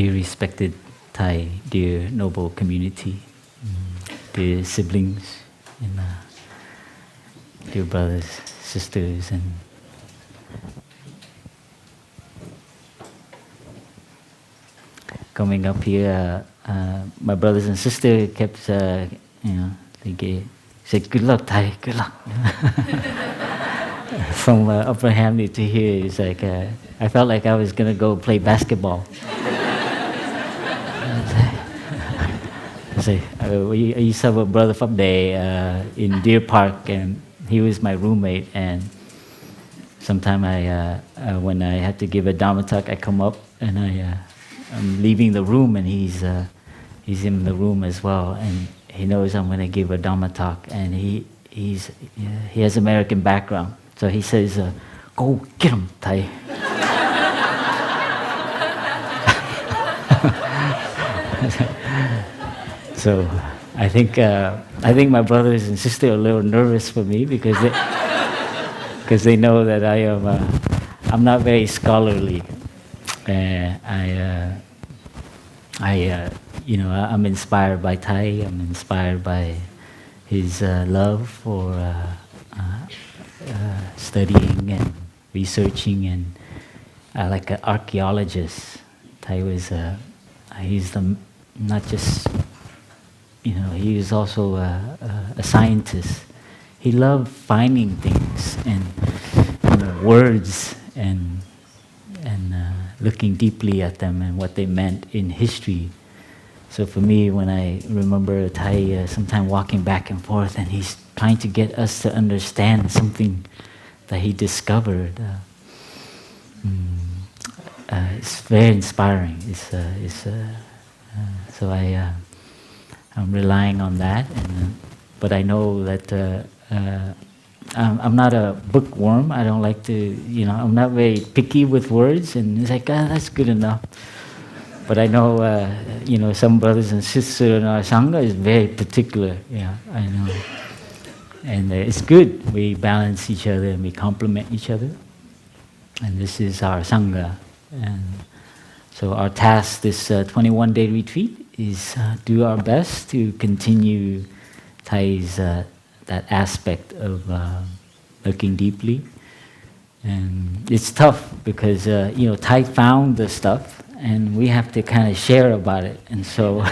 Dear respected Thai, dear noble community, dear siblings, and dear brothers, sisters, and coming up here, my brothers and sisters kept, they said, "Good luck, Thai, good luck." From Upper Hamley to here, it's like I felt like I was gonna go play basketball. I used to have a brother Phap in Deer Park, and he was my roommate. And sometime when I had to give a Dharma talk, I come up and I'm leaving the room, and he's in the room as well, and he knows I'm going to give a Dharma talk, and he has American background, so he says, "Go get him, Thai." So I think my brothers and sisters are a little nervous for me because they know that I'm not very scholarly. I'm inspired by Thai. I'm inspired by his love for studying and researching, and like an archaeologist. Thai was he's not just. He was also a scientist. He loved finding things and words and looking deeply at them and what they meant in history. So for me, when I remember Thai sometime walking back and forth, and he's trying to get us to understand something that he discovered, it's very inspiring. So I'm relying on that, but I know that I'm not a bookworm. I don't like to, I'm not very picky with words, and it's like, that's good enough. But I know, some brothers and sisters in our Sangha is very particular. Yeah, I know. And it's good. We balance each other and we complement each other. And this is our Sangha. And so our task this 21-day retreat is do our best to continue Thai's that aspect of looking deeply. And it's tough because Thai found the stuff, and we have to kind of share about it. And so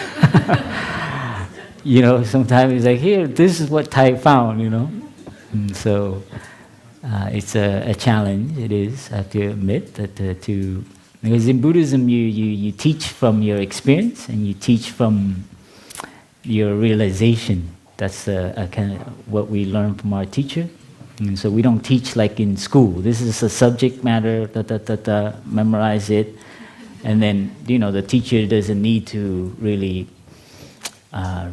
sometimes it's like, here, this is what Thai found, And so it's a challenge. It is, I have to admit that because in Buddhism, you teach from your experience, and you teach from your realization. That's kind of what we learn from our teacher. And so we don't teach like in school. This is a subject matter, memorize it. And then, the teacher doesn't need to really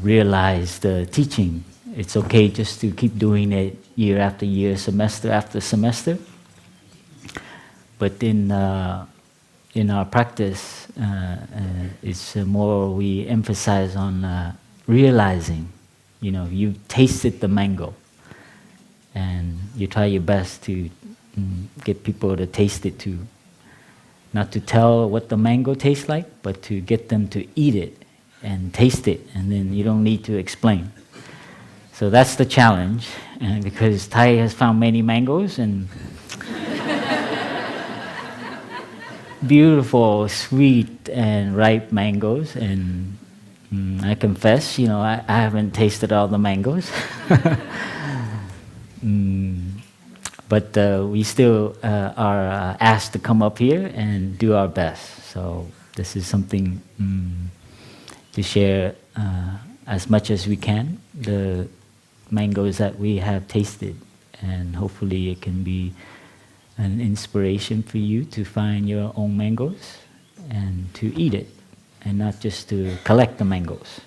realize the teaching. It's okay just to keep doing it year after year, semester after semester. But in our practice, it's more we emphasize on realizing. You've tasted the mango, and you try your best to get people to taste it too. Not to tell what the mango tastes like, but to get them to eat it and taste it, and then you don't need to explain. So that's the challenge, and because Thai has found many mangoes and beautiful, sweet, and ripe mangoes, and I confess, I haven't tasted all the mangoes. But we still are asked to come up here and do our best. So this is something to share as much as we can, the mangoes that we have tasted. And hopefully it can be an inspiration for you to find your own mangoes and to eat it, and not just to collect the mangoes.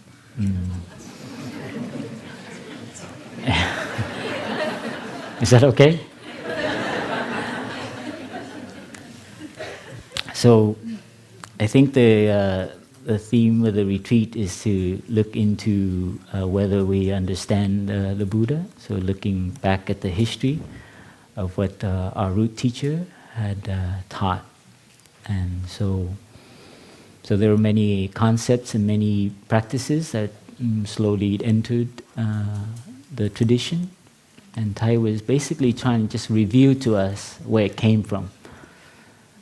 Is that okay? So I think the theme of the retreat is to look into whether we understand the Buddha, so looking back at the history of what our root teacher had taught. And so So there were many concepts and many practices that slowly entered the tradition. And Thai was basically trying to just reveal to us where it came from.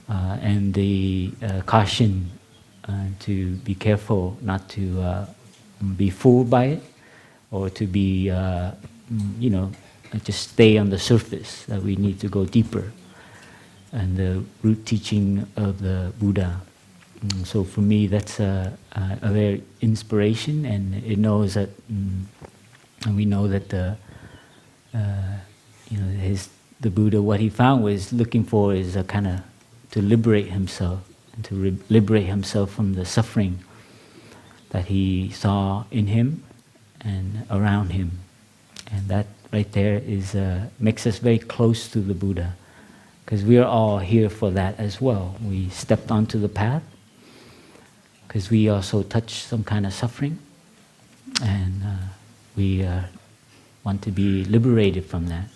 And the caution to be careful not to be fooled by it, or to be, just stay on the surface, that we need to go deeper. And the root teaching of the Buddha. So for me, that's a very inspiration, and it knows that, and we know that the Buddha, what he found was looking for is a kind of to liberate himself, and to liberate himself from the suffering that he saw in him and around him, and that right there is makes us very close to the Buddha, because we are all here for that as well. We stepped onto the path because we also touch some kind of suffering, and we want to be liberated from that.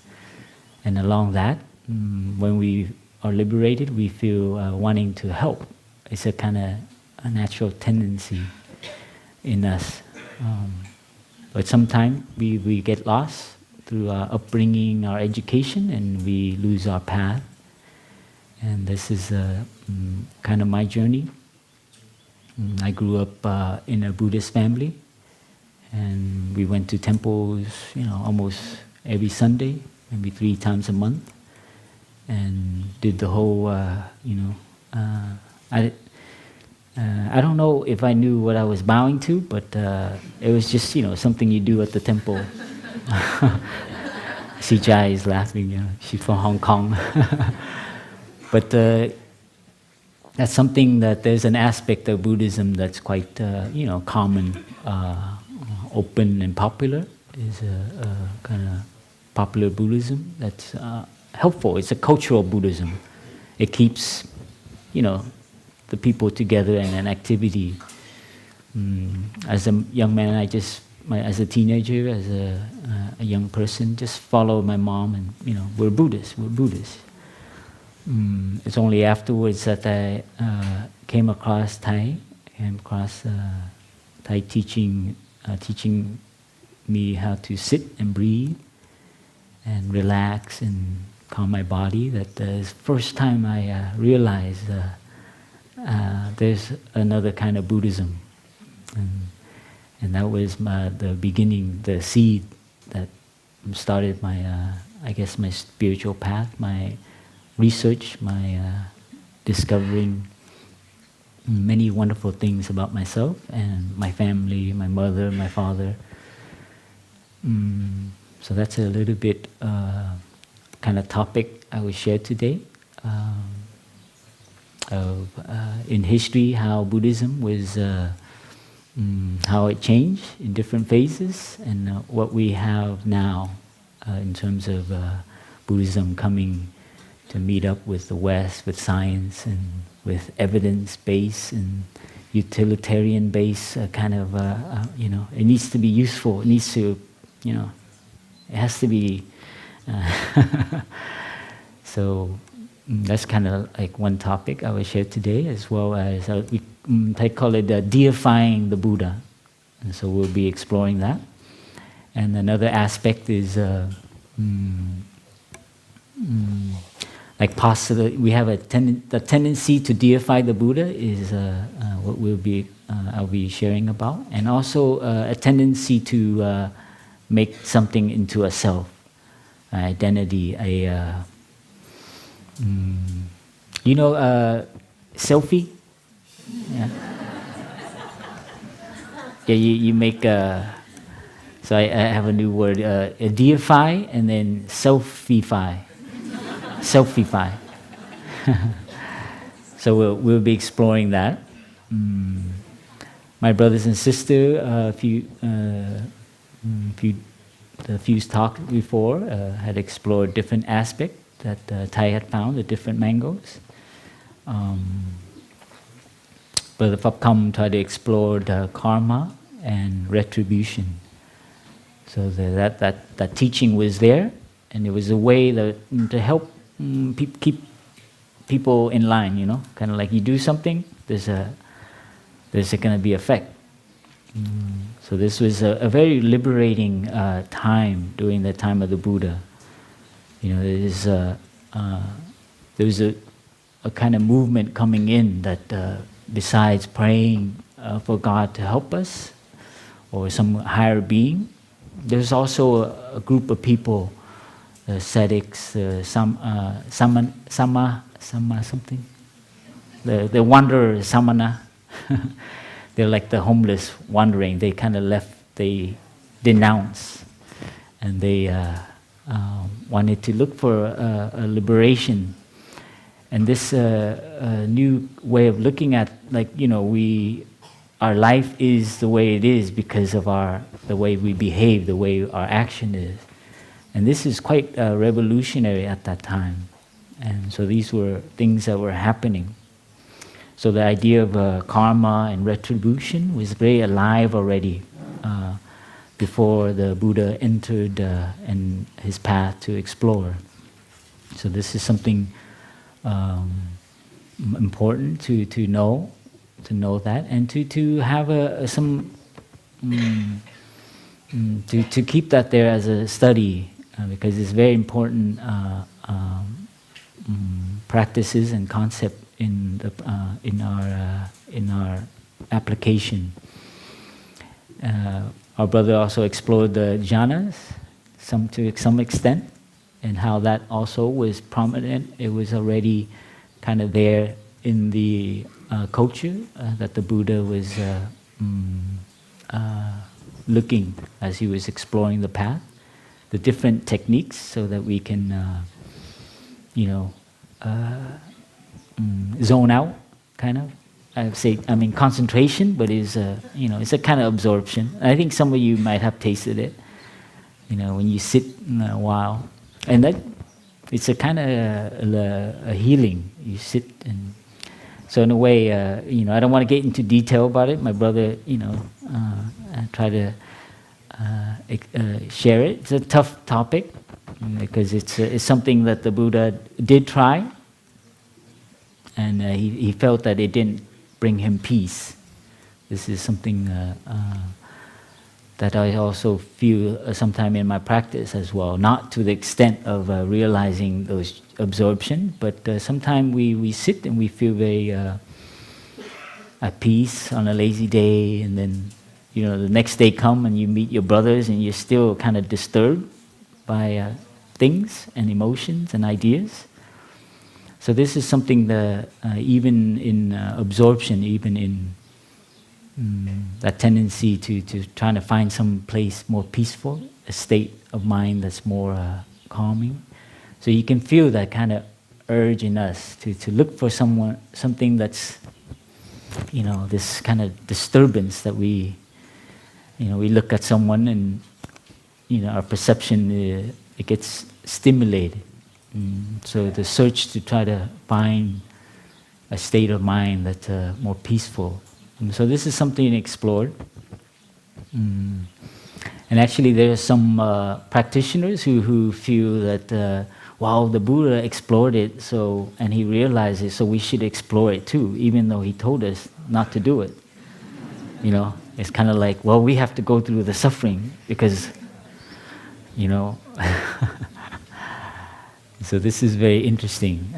And along that, when we are liberated, we feel wanting to help. It's a kind of a natural tendency in us. But sometimes we get lost through our upbringing, our education, and we lose our path. And this is kind of my journey. I grew up in a Buddhist family, and we went to temples, almost every Sunday, maybe 3 times a month, and did the whole, I don't know if I knew what I was bowing to, but it was just, something you do at the temple. See Jai is laughing, she's from Hong Kong. But that's something that there's an aspect of Buddhism that's quite, common, open and popular. Is a kind of popular Buddhism that's helpful. It's a cultural Buddhism. It keeps, the people together in an activity. As a young man, as a teenager, as a young person, just followed my mom, and we're Buddhists. It's only afterwards that I came across Thai teaching me how to sit and breathe and relax and calm my body. That the first time I realized there's another kind of Buddhism, and that was the beginning, the seed that started my, my spiritual path, my research, my discovering many wonderful things about myself and my family, my mother, my father. So that's a little bit kind of topic I will share today. In history, how Buddhism was, how it changed in different phases, and what we have now in terms of Buddhism coming to meet up with the West, with science and with evidence-based and utilitarian-based kind of, it needs to be useful, it needs to, it has to be, so that's kind of like one topic I will share today, as well as, I call it Deifying the Buddha, and so we'll be exploring that. And another aspect is, like possibly we have the tendency to deify the Buddha is what I'll be sharing about, and also a tendency to make something into a self, identity, selfie. Yeah. Yeah, you make so I have a new word, deify and then selfify. Selfify. So we'll be exploring that. My brothers and sisters, a few talks before had explored different aspects that Thai had found, the different mangoes. Brother Phap tried to explore the karma and retribution. So that teaching was there, and it was a way to help keep people in line, kind of like you do something, there's a there's going to be effect. So this was a very liberating time during the time of the Buddha. There was a kind of movement coming in that besides praying for God to help us or some higher being, there's also a group of people, ascetics, sama something, the wanderer samana. They're like the homeless wandering. They kind of left, they denounce, and they wanted to look for a liberation. And this new way of looking at, our life is the way it is because of the way we behave, the way our action is. And this is quite revolutionary at that time. And so these were things that were happening. So the idea of karma and retribution was very alive already before the Buddha entered in his path to explore. So this is something important to know that, and to have to keep that there as a study, because it's very important practices and concept in our application. Our brother also explored the jhanas to some extent, and how that also was prominent. It was already kind of there in the culture that the Buddha was looking as he was exploring the path, the different techniques, so that we can, zone out, kind of. Concentration, but it's a kind of absorption. I think some of you might have tasted it, when you sit a while. And that, it's a kind of a healing. You sit and... So in a way, I don't want to get into detail about it. My brother, try to share it. It's a tough topic, because it's something that the Buddha did try, and he felt that it didn't bring him peace. This is something that I also feel sometime in my practice as well. Not to the extent of realizing those absorption, but sometimes we sit and we feel very at peace on a lazy day, and then the next day come and you meet your brothers and you're still kind of disturbed by things and emotions and ideas. So this is something that even in absorption, even in that tendency to trying to find some place more peaceful, a state of mind that's more calming. So you can feel that kind of urge in us to look for something that's, this kind of disturbance that we look at someone and, our perception, it gets stimulated. So the search to try to find a state of mind that's more peaceful. So this is something explored. And actually there are some practitioners who feel that, the Buddha explored it, and he realized it, so we should explore it too, even though he told us not to do it. It's kind of like, we have to go through the suffering because, So this is very interesting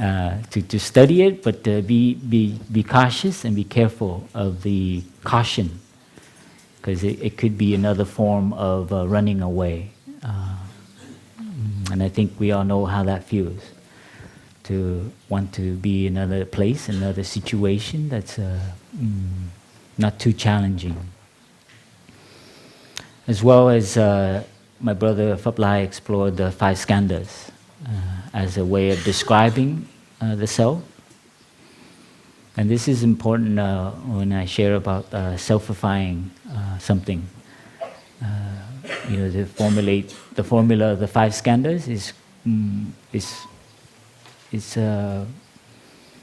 to study it, but be cautious and be careful of the caution, because it could be another form of running away. And I think we all know how that feels, to want to be in another place, another situation that's not too challenging. As well as my brother Phap explored the 5 skandhas as a way of describing the self. And this is important when I share about selfifying something. To formulate the formula of the 5 skandhas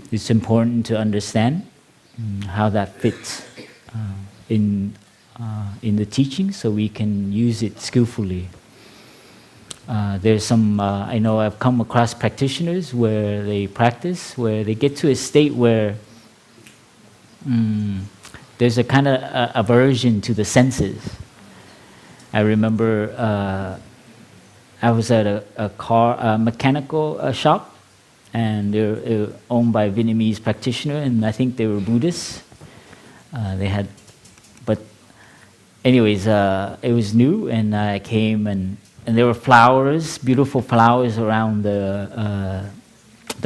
it's important to understand how that fits in the teaching, so we can use it skillfully. There's some, I know I've come across practitioners where they practice, where they get to a state where there's a kind of aversion to the senses. I remember I was at a mechanical shop, and they're owned by a Vietnamese practitioner, and I think they were Buddhists. But anyways, it was new, and I came, and there were flowers, beautiful flowers around the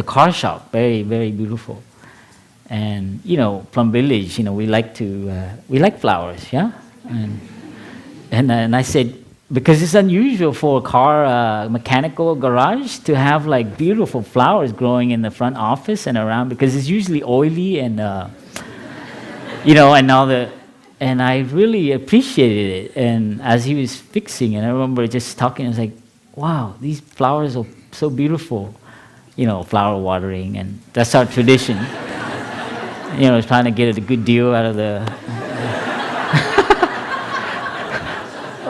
car shop, very, very beautiful. And Plum Village, we like flowers, yeah. And I said, because it's unusual for a car mechanical garage to have like beautiful flowers growing in the front office and around, because it's usually oily and and all the. And I really appreciated it. And as he was fixing, and I remember just talking, I was like, wow, these flowers are so beautiful. Flower watering, and that's our tradition. Trying to get a good deal out of the...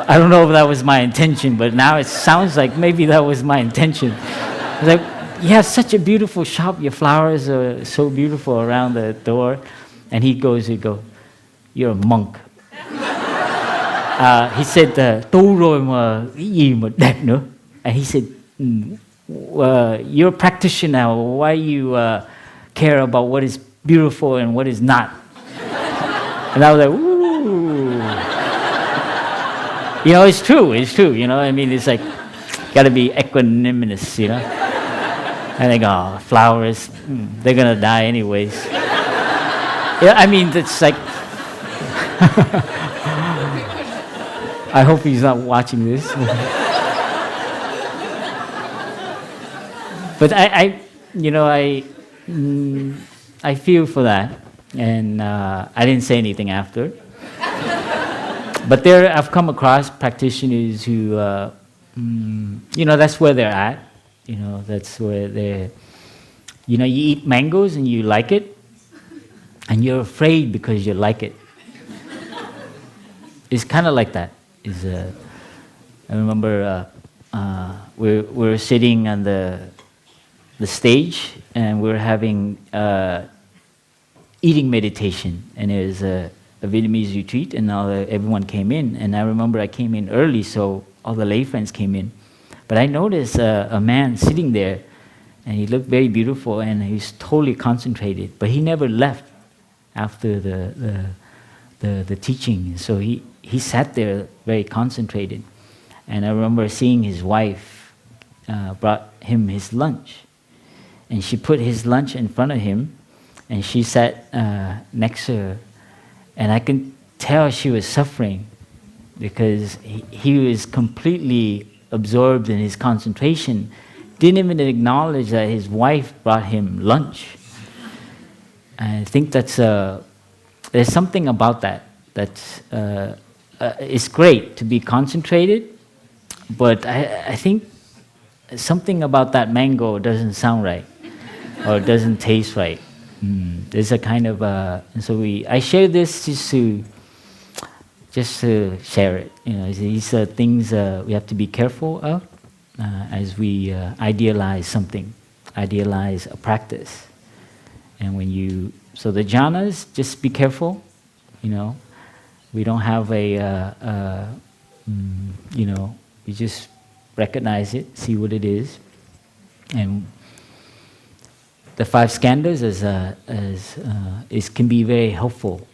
I don't know if that was my intention, but now it sounds like maybe that was my intention. I was like, you have such a beautiful shop, your flowers are so beautiful around the door. And he goes, you're a monk. He said, tu rồi mà cái gì mà đẹp nữa. And he said, you're a practitioner, why you care about what is beautiful and what is not? And I was like, ooh. It's true. I mean, it's like, got to be equanimous, And they go, flowers, they're going to die anyways. I mean, it's like, I hope he's not watching this. But I feel for that, and I didn't say anything after. But I've come across practitioners who, that's where they're at. That's where they're. You eat mangoes and you like it, and you're afraid because you like it. It's kind of like that. I remember we're sitting on the stage, and we're having eating meditation, and it was a Vietnamese retreat, and everyone came in. And I remember I came in early, so all the lay friends came in. But I noticed a man sitting there, and he looked very beautiful, and he's totally concentrated. But he never left after the teaching. So he sat there very concentrated. And I remember seeing his wife brought him his lunch. And she put his lunch in front of him, and she sat next to her. And I can tell she was suffering because he was completely absorbed in his concentration, didn't even acknowledge that his wife brought him lunch. I think there's something about that. It's great to be concentrated, but I think something about that mango doesn't sound right, or doesn't taste right. There's a kind of and so I share this just to share it. These are things we have to be careful of as we idealize something, idealize a practice. And so the jhanas, just be careful. We don't have we just recognize it, see what it is, and the 5 skandhas can be very helpful.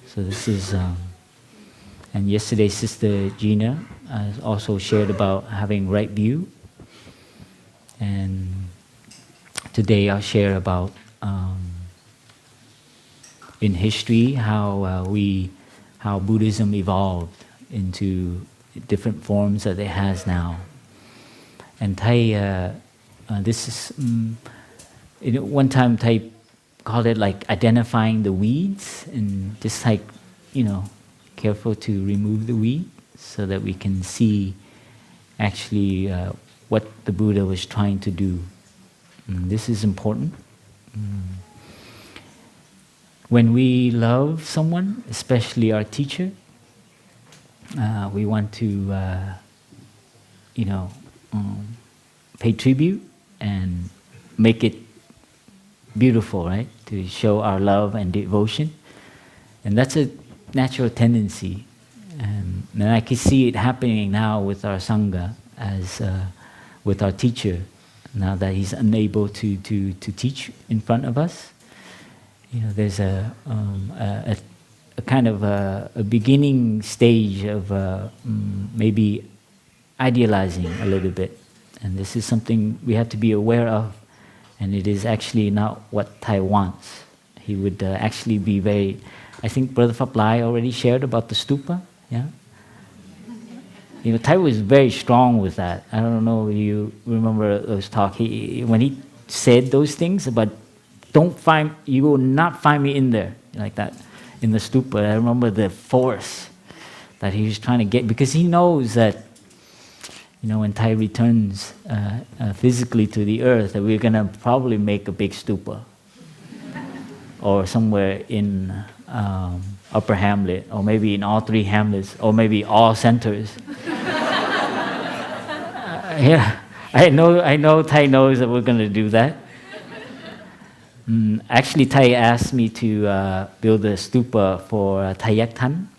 So this is, and yesterday Sister Gina also shared about having right view, and today I'll share about in history how Buddhism evolved into different forms that it has now. And this is. One time Thai called it like identifying the weeds, and just like, careful to remove the weeds so that we can see actually what the Buddha was trying to do. This is important. When we love someone, especially our teacher, we want to, pay tribute and make it beautiful, right? To show our love and devotion. And that's a natural tendency. And I can see it happening now with our Sangha, as with our teacher, now that he's unable to teach in front of us. There's a kind of a beginning stage of maybe idealizing a little bit. And this is something we have to be aware of. And it is actually not what Thai wants. He would actually be very... I think Brother Phap already shared about the stupa. Yeah? Thai was very strong with that. I don't know if you remember those talks. When he said those things about, you will not find me in there, like that, in the stupa. I remember the force that he was trying to get, because he knows that, when Thai returns physically to the earth, that we're going to probably make a big stupa. Or somewhere in Upper Hamlet, or maybe in all three hamlets, or maybe all centers. Yeah, I know Thai knows that we're going to do that. Actually, Thai asked me to build a stupa for Thai Yak Than.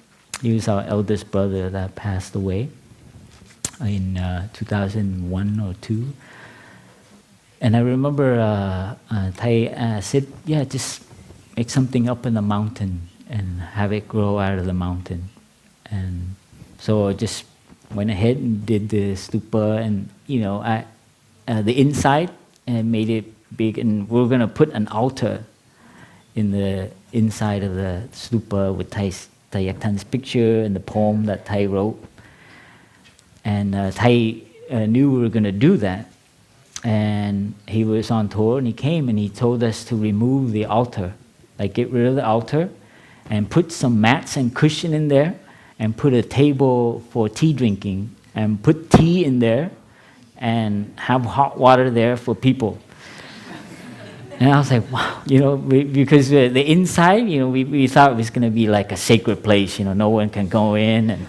He was our eldest brother that passed away in 2001 or 2. And I remember Thai said, yeah, just make something up in the mountain and have it grow out of the mountain. And so I just went ahead and did the stupa, and the inside, and made it big. And we're going to put an altar in the inside of the stupa with Thai Yak Than's picture and the poem that Thai wrote. And Thai knew we were going to do that. And he was on tour, and he came and he told us to remove the altar, like get rid of the altar, and put some mats and cushion in there, and put a table for tea drinking, and put tea in there, and have hot water there for people. And I was like, wow, because the inside, we thought it was going to be like a sacred place, no one can go in, and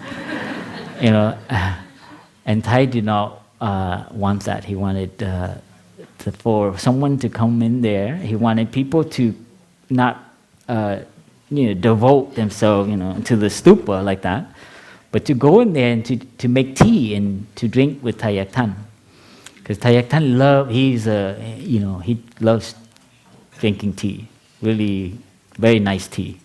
and Thai did not want that. He wanted for someone to come in there. He wanted people to not devote themselves to the stupa like that, but to go in there and to make tea and to drink with Thai Yak Than. Because Thai Yak Than he loves drinking tea, really very nice tea.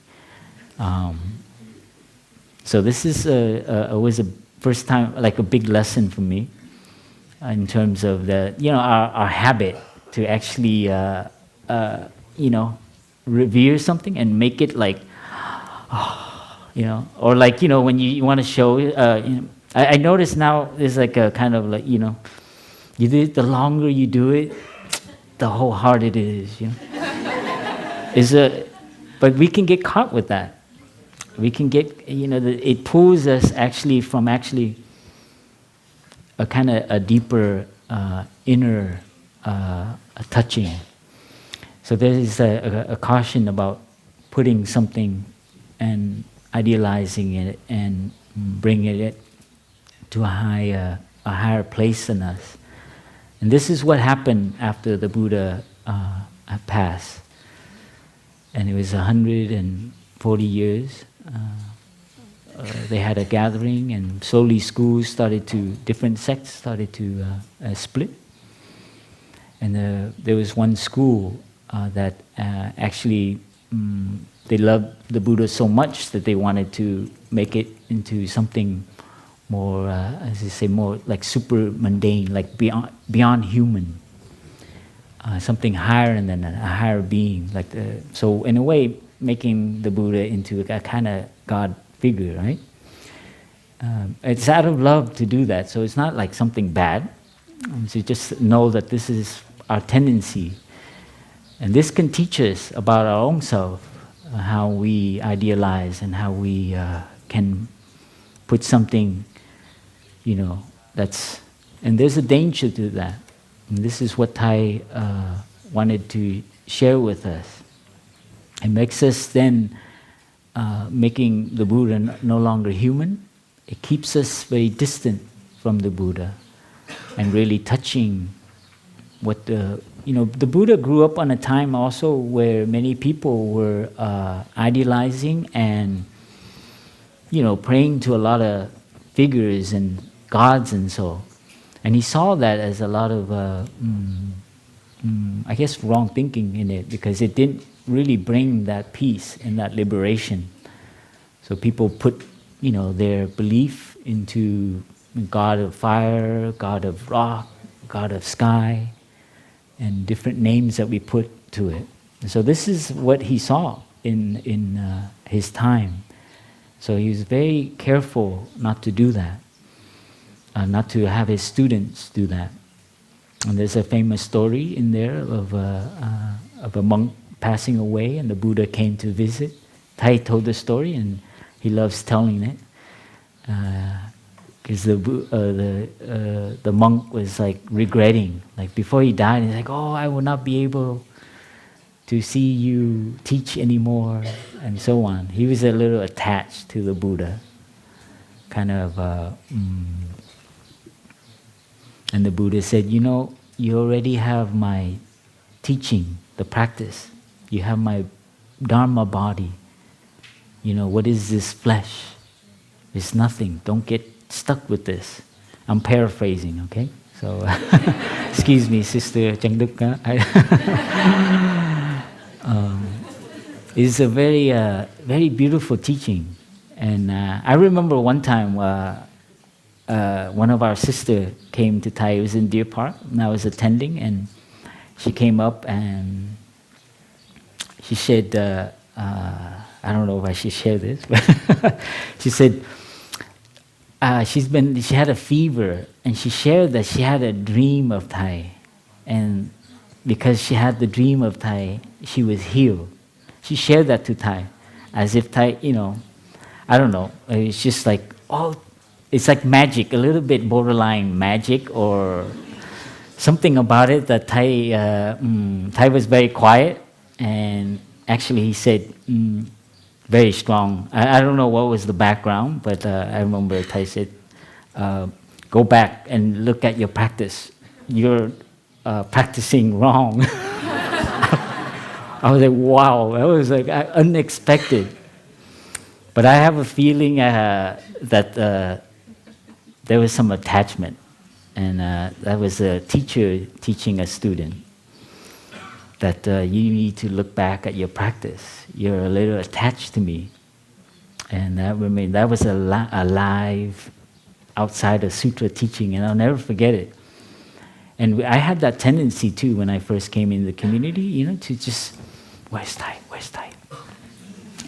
So this is was a first time, like a big lesson for me, in terms of the our habit to actually revere something and make it like or like when you want to show. I notice now there's like a kind of like you do it, the longer you do it, the harder it is. But we can get caught with that. We can get, it pulls us actually from a kind of a deeper inner touching. So there is a caution about putting something and idealizing it and bringing it to a higher place in us. And this is what happened after the Buddha passed. And it was 140 years. They had a gathering, and slowly schools different sects started to split. And there was one school that actually they loved the Buddha so much that they wanted to make it into something more, as they say, more like super mundane, like beyond human. Something higher than a higher being. So in a way, making the Buddha into a kind of God figure, right? It's out of love to do that, so it's not like something bad. So just know that this is our tendency. And this can teach us about our own self, how we idealize and how we can put something, that's... And there's a danger to that. And this is what Thai wanted to share with us. It makes us then making the Buddha no longer human. It keeps us very distant from the Buddha and really touching what the the Buddha grew up on a time also where many people were idealizing and, praying to a lot of figures and gods and so. And he saw that as a lot of, I guess, wrong thinking in it, because it didn't really bring that peace and that liberation. So people put, their belief into God of fire, God of rock, God of sky, and different names that we put to it. And so this is what he saw in his time. So he was very careful not to do that, not to have his students do that. And there's a famous story in there of a monk passing away, and the Buddha came to visit. Thai told the story, and he loves telling it, because the monk was like regretting, like before he died, he's like, "Oh, I will not be able to see you teach anymore," and so on. He was a little attached to the Buddha, kind of. And the Buddha said, "You already have my teaching, the practice. You have my Dharma body. What is this flesh? It's nothing. Don't get stuck with this." I'm paraphrasing, okay? So, excuse me, Sister Chang Duk. It's a very, very beautiful teaching. And I remember one time one of our sisters came to Thai. It was in Deer Park, and I was attending, and she came up and she said, I don't know if I should share this, but she said she had a fever, and she shared that she had a dream of Thai, and because she had the dream of Thai, she was healed. She shared that to Thai, as if Thai, I don't know, it's just like, it's like magic, a little bit borderline magic or something about it that Thai was very quiet, and actually he said, very strong. I don't know what was the background, but I remember Thai said, "Go back and look at your practice. You're practicing wrong." I was like, wow, that was like unexpected. But I have a feeling that there was some attachment, and that was a teacher teaching a student that you need to look back at your practice. You're a little attached to me. And that was alive outside of sutra teaching, and I'll never forget it. And I had that tendency too when I first came in the community, to just, where's Thai?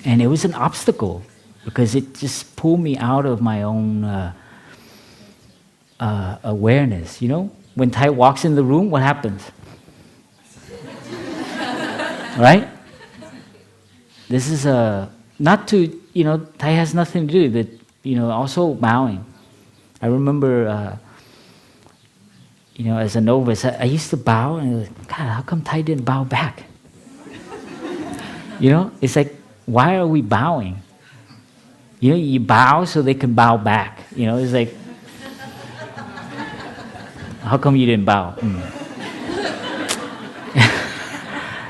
And it was an obstacle, because it just pulled me out of my own awareness. When Thai walks in the room, what happens? Right? This is not to, Thai has nothing to do with, also bowing. I remember, as a novice, I used to bow, and I was like, God, how come Thai didn't bow back? It's like, why are we bowing? You bow so they can bow back. It's like, how come you didn't bow?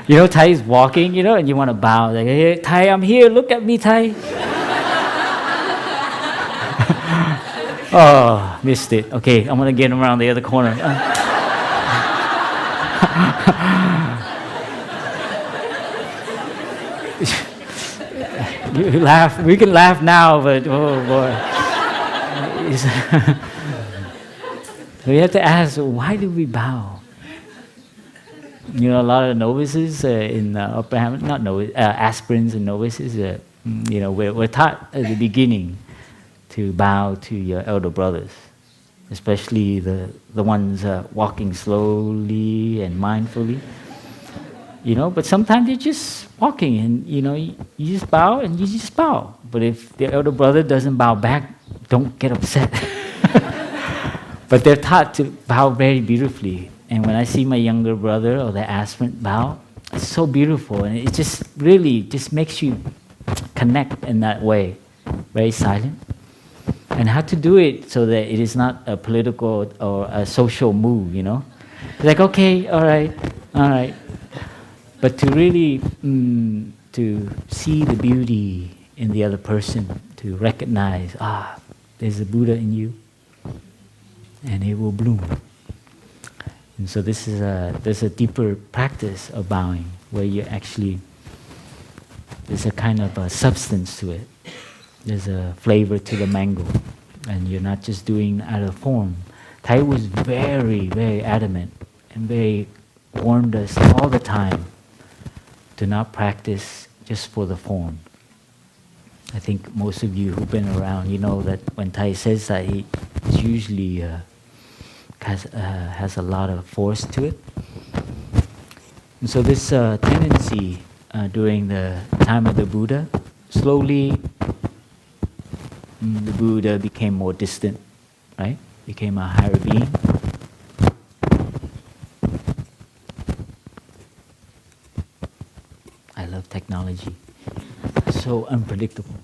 Thai is walking, and you want to bow. Like, hey, Thai, I'm here. Look at me, Thai. Oh, missed it. Okay, I'm going to get him around the other corner. You laugh. We can laugh now, but oh boy. So you have to ask, why do we bow? A lot of novices in Upper Hamilton, not novices, aspirants and novices, we're taught at the beginning to bow to your elder brothers, especially the ones walking slowly and mindfully. But sometimes you're just walking, and you just bow and you just bow. But if the elder brother doesn't bow back, don't get upset. But they're taught to bow very beautifully. And when I see my younger brother or the aspirant bow, it's so beautiful, and it just really just makes you connect in that way, very silent. And how to do it so that it is not a political or a social move, It's like, okay, all right, All right. But to really to see the beauty in the other person, to recognize, there's a Buddha in you, and it will bloom. And so there's a deeper practice of bowing, where you actually, there's a kind of a substance to it. There's a flavor to the mango, and you're not just doing out of form. Thai was very, very adamant and very warned us all the time to not practice just for the form. I think most of you who've been around, you know that when Thai says that, he usually has a lot of force to it. And so this tendency during the time of the Buddha, slowly the Buddha became more distant, right? Became a higher being. I love technology. So unpredictable.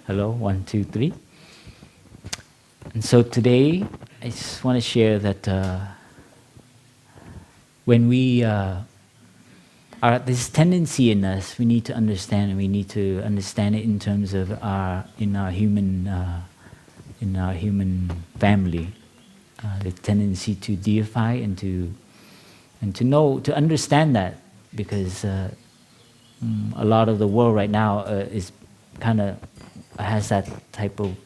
Hello, 1, 2, 3. And so today, I just want to share that when we this tendency in us, we need to understand, and we need to understand it in terms of our human family, the tendency to deify and to know, to understand that, because a lot of the world right now is kind of has that type of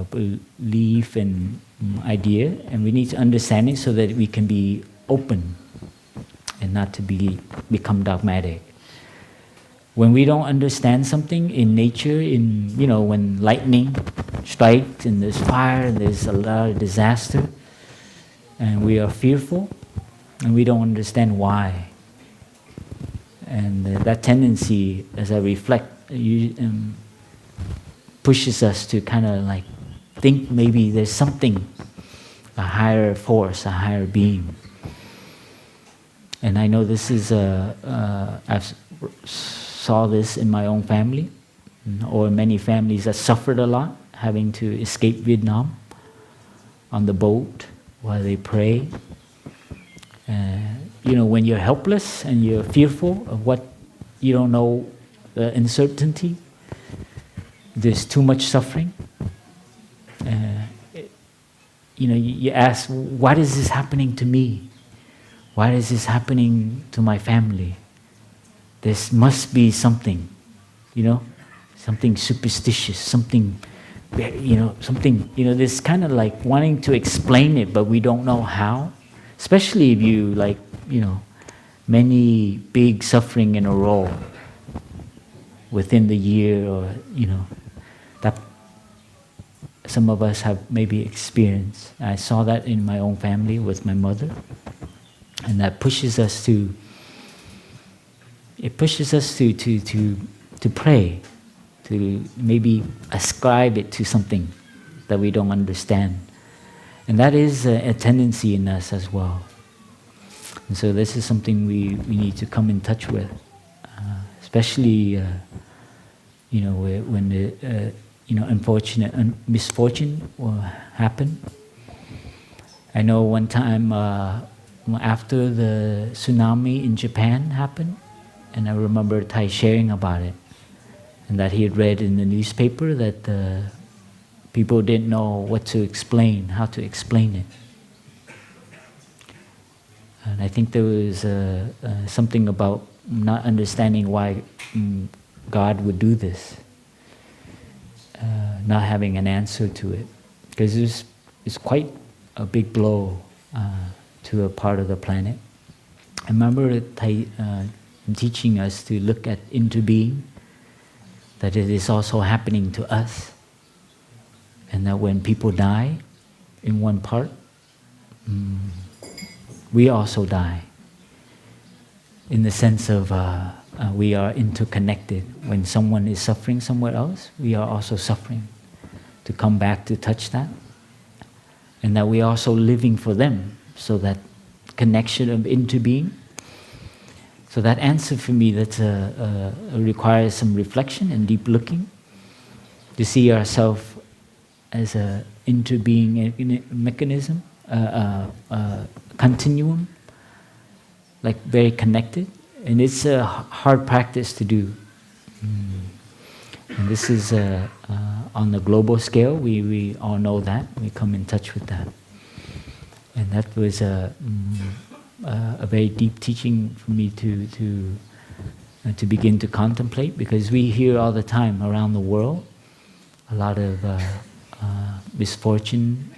belief and idea, and we need to understand it so that we can be open and not to become dogmatic. When we don't understand something in nature, when lightning strikes and there's fire and there's a lot of disaster, and we are fearful and we don't understand why. And that tendency, as I reflect, pushes us to kind of like think maybe there's something, a higher force, a higher being. And I know this is, I've saw this in my own family, or many families that suffered a lot, having to escape Vietnam on the boat while they pray. When you're helpless and you're fearful of what you don't know, the uncertainty, there's too much suffering. You ask, why is this happening to me? Why is this happening to my family? There must be something, something superstitious, something, this kind of like wanting to explain it, but we don't know how. Especially if you many big suffering in a row within the year, or that some of us have maybe experienced. I saw that in my own family with my mother, and that pushes us to pray, to maybe ascribe it to something that we don't understand. And that is a tendency in us as well. And so this is something we need to come in touch with, especially when the unfortunate misfortune will happen. I know one time after the tsunami in Japan happened, and I remember Thai sharing about it, and that he had read in the newspaper that people didn't know what to explain, how to explain it. And I think there was something about not understanding why God would do this, not having an answer to it, because it's quite a big blow to a part of the planet. I remember Thai teaching us to look at into being, that it is also happening to us. And that when people die in one part, we also die. In the sense of we are interconnected. When someone is suffering somewhere else, we are also suffering. To come back to touch that. And that we are also living for them. So that connection of interbeing. So that answer for me, that requires some reflection and deep looking. To see ourselves as a interbeing mechanism, continuum, like very connected, and it's a hard practice to do. And this is on the global scale. We all know that. We come in touch with that, and that was a very deep teaching for me to begin to contemplate, because we hear all the time around the world a lot of misfortune,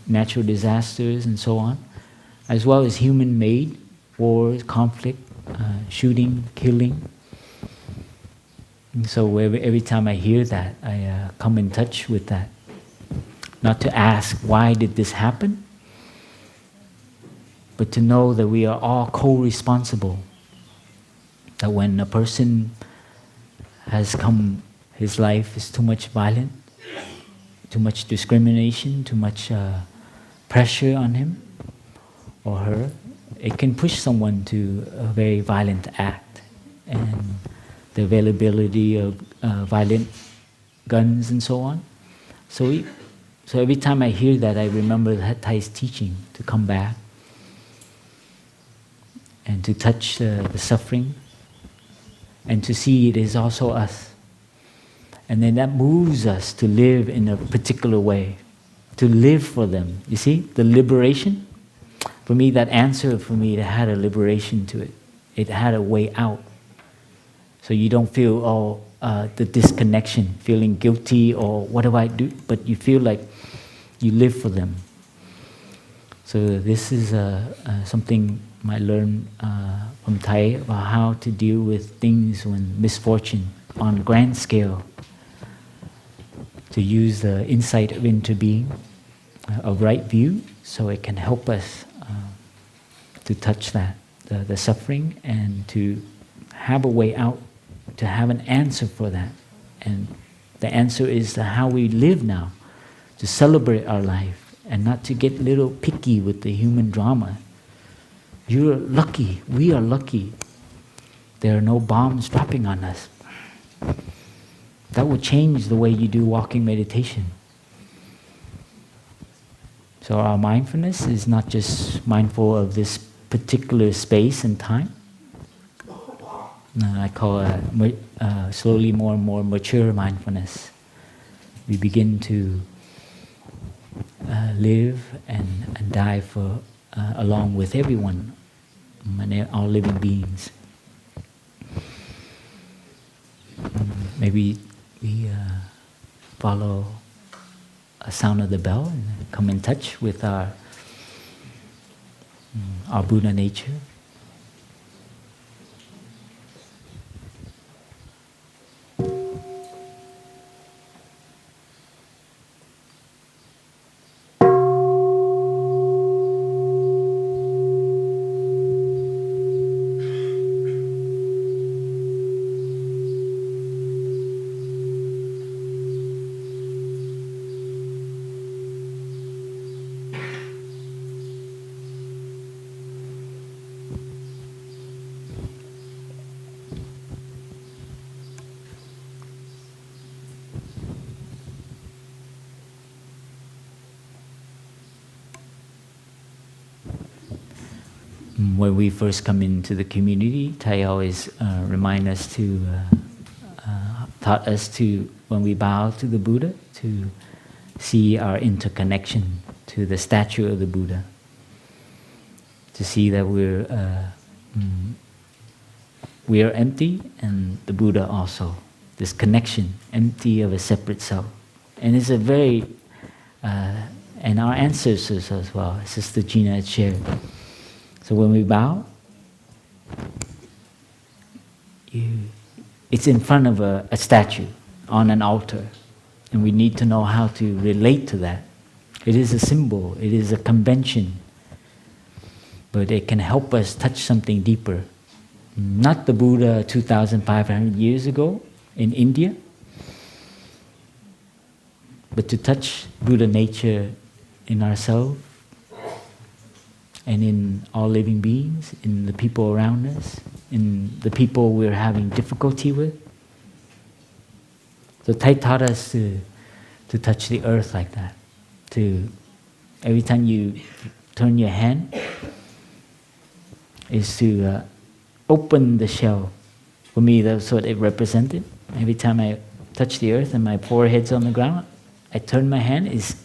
natural disasters, and so on, as well as human-made wars, conflict, shooting, killing. And so every time I hear that, I come in touch with that. Not to ask, why did this happen? But to know that we are all co-responsible. That when a person has come, his life is too much violence, too much discrimination, too much pressure on him or her, it can push someone to a very violent act. And the availability of violent guns and so on. So every time I hear that, I remember the Thai's teaching to come back and to touch the suffering and to see it is also us. And then that moves us to live in a particular way, to live for them. You see, the liberation? For me, that answer for me, it had a liberation to it. It had a way out. So you don't feel, the disconnection, feeling guilty or what do I do? But you feel like you live for them. So this is something I learned from Thai about how to deal with things when misfortune on grand scale. To use the insight of interbeing, of right view, so it can help us to touch that, the suffering, and to have a way out, to have an answer for that. And the answer is how we live now, to celebrate our life, and not to get a little picky with the human drama. You're lucky, we are lucky. There are no bombs dropping on us. That will change the way you do walking meditation. So our mindfulness is not just mindful of this particular space and time. I call it slowly more and more mature mindfulness. We begin to live and die for along with everyone, and all living beings. Maybe we follow a sound of the bell and come in touch with our Buddha nature. When we first come into the community, Thai always remind us taught us to, when we bow to the Buddha, to see our interconnection to the statue of the Buddha. To see that we are empty, and the Buddha also. This connection, empty of a separate self. And it's a very, and our ancestors as well, Sister Gina had shared. So when we bow, it's in front of a statue on an altar, and we need to know how to relate to that. It is a symbol, it is a convention, but it can help us touch something deeper. Not the Buddha 2,500 years ago in India, but to touch Buddha nature in ourselves, and in all living beings, in the people around us, in the people we're having difficulty with. So Thai taught us to touch the earth like that. To every time you turn your hand is to open the shell. For me, that's what it represented. Every time I touch the earth and my forehead's on the ground, I turn my hand, is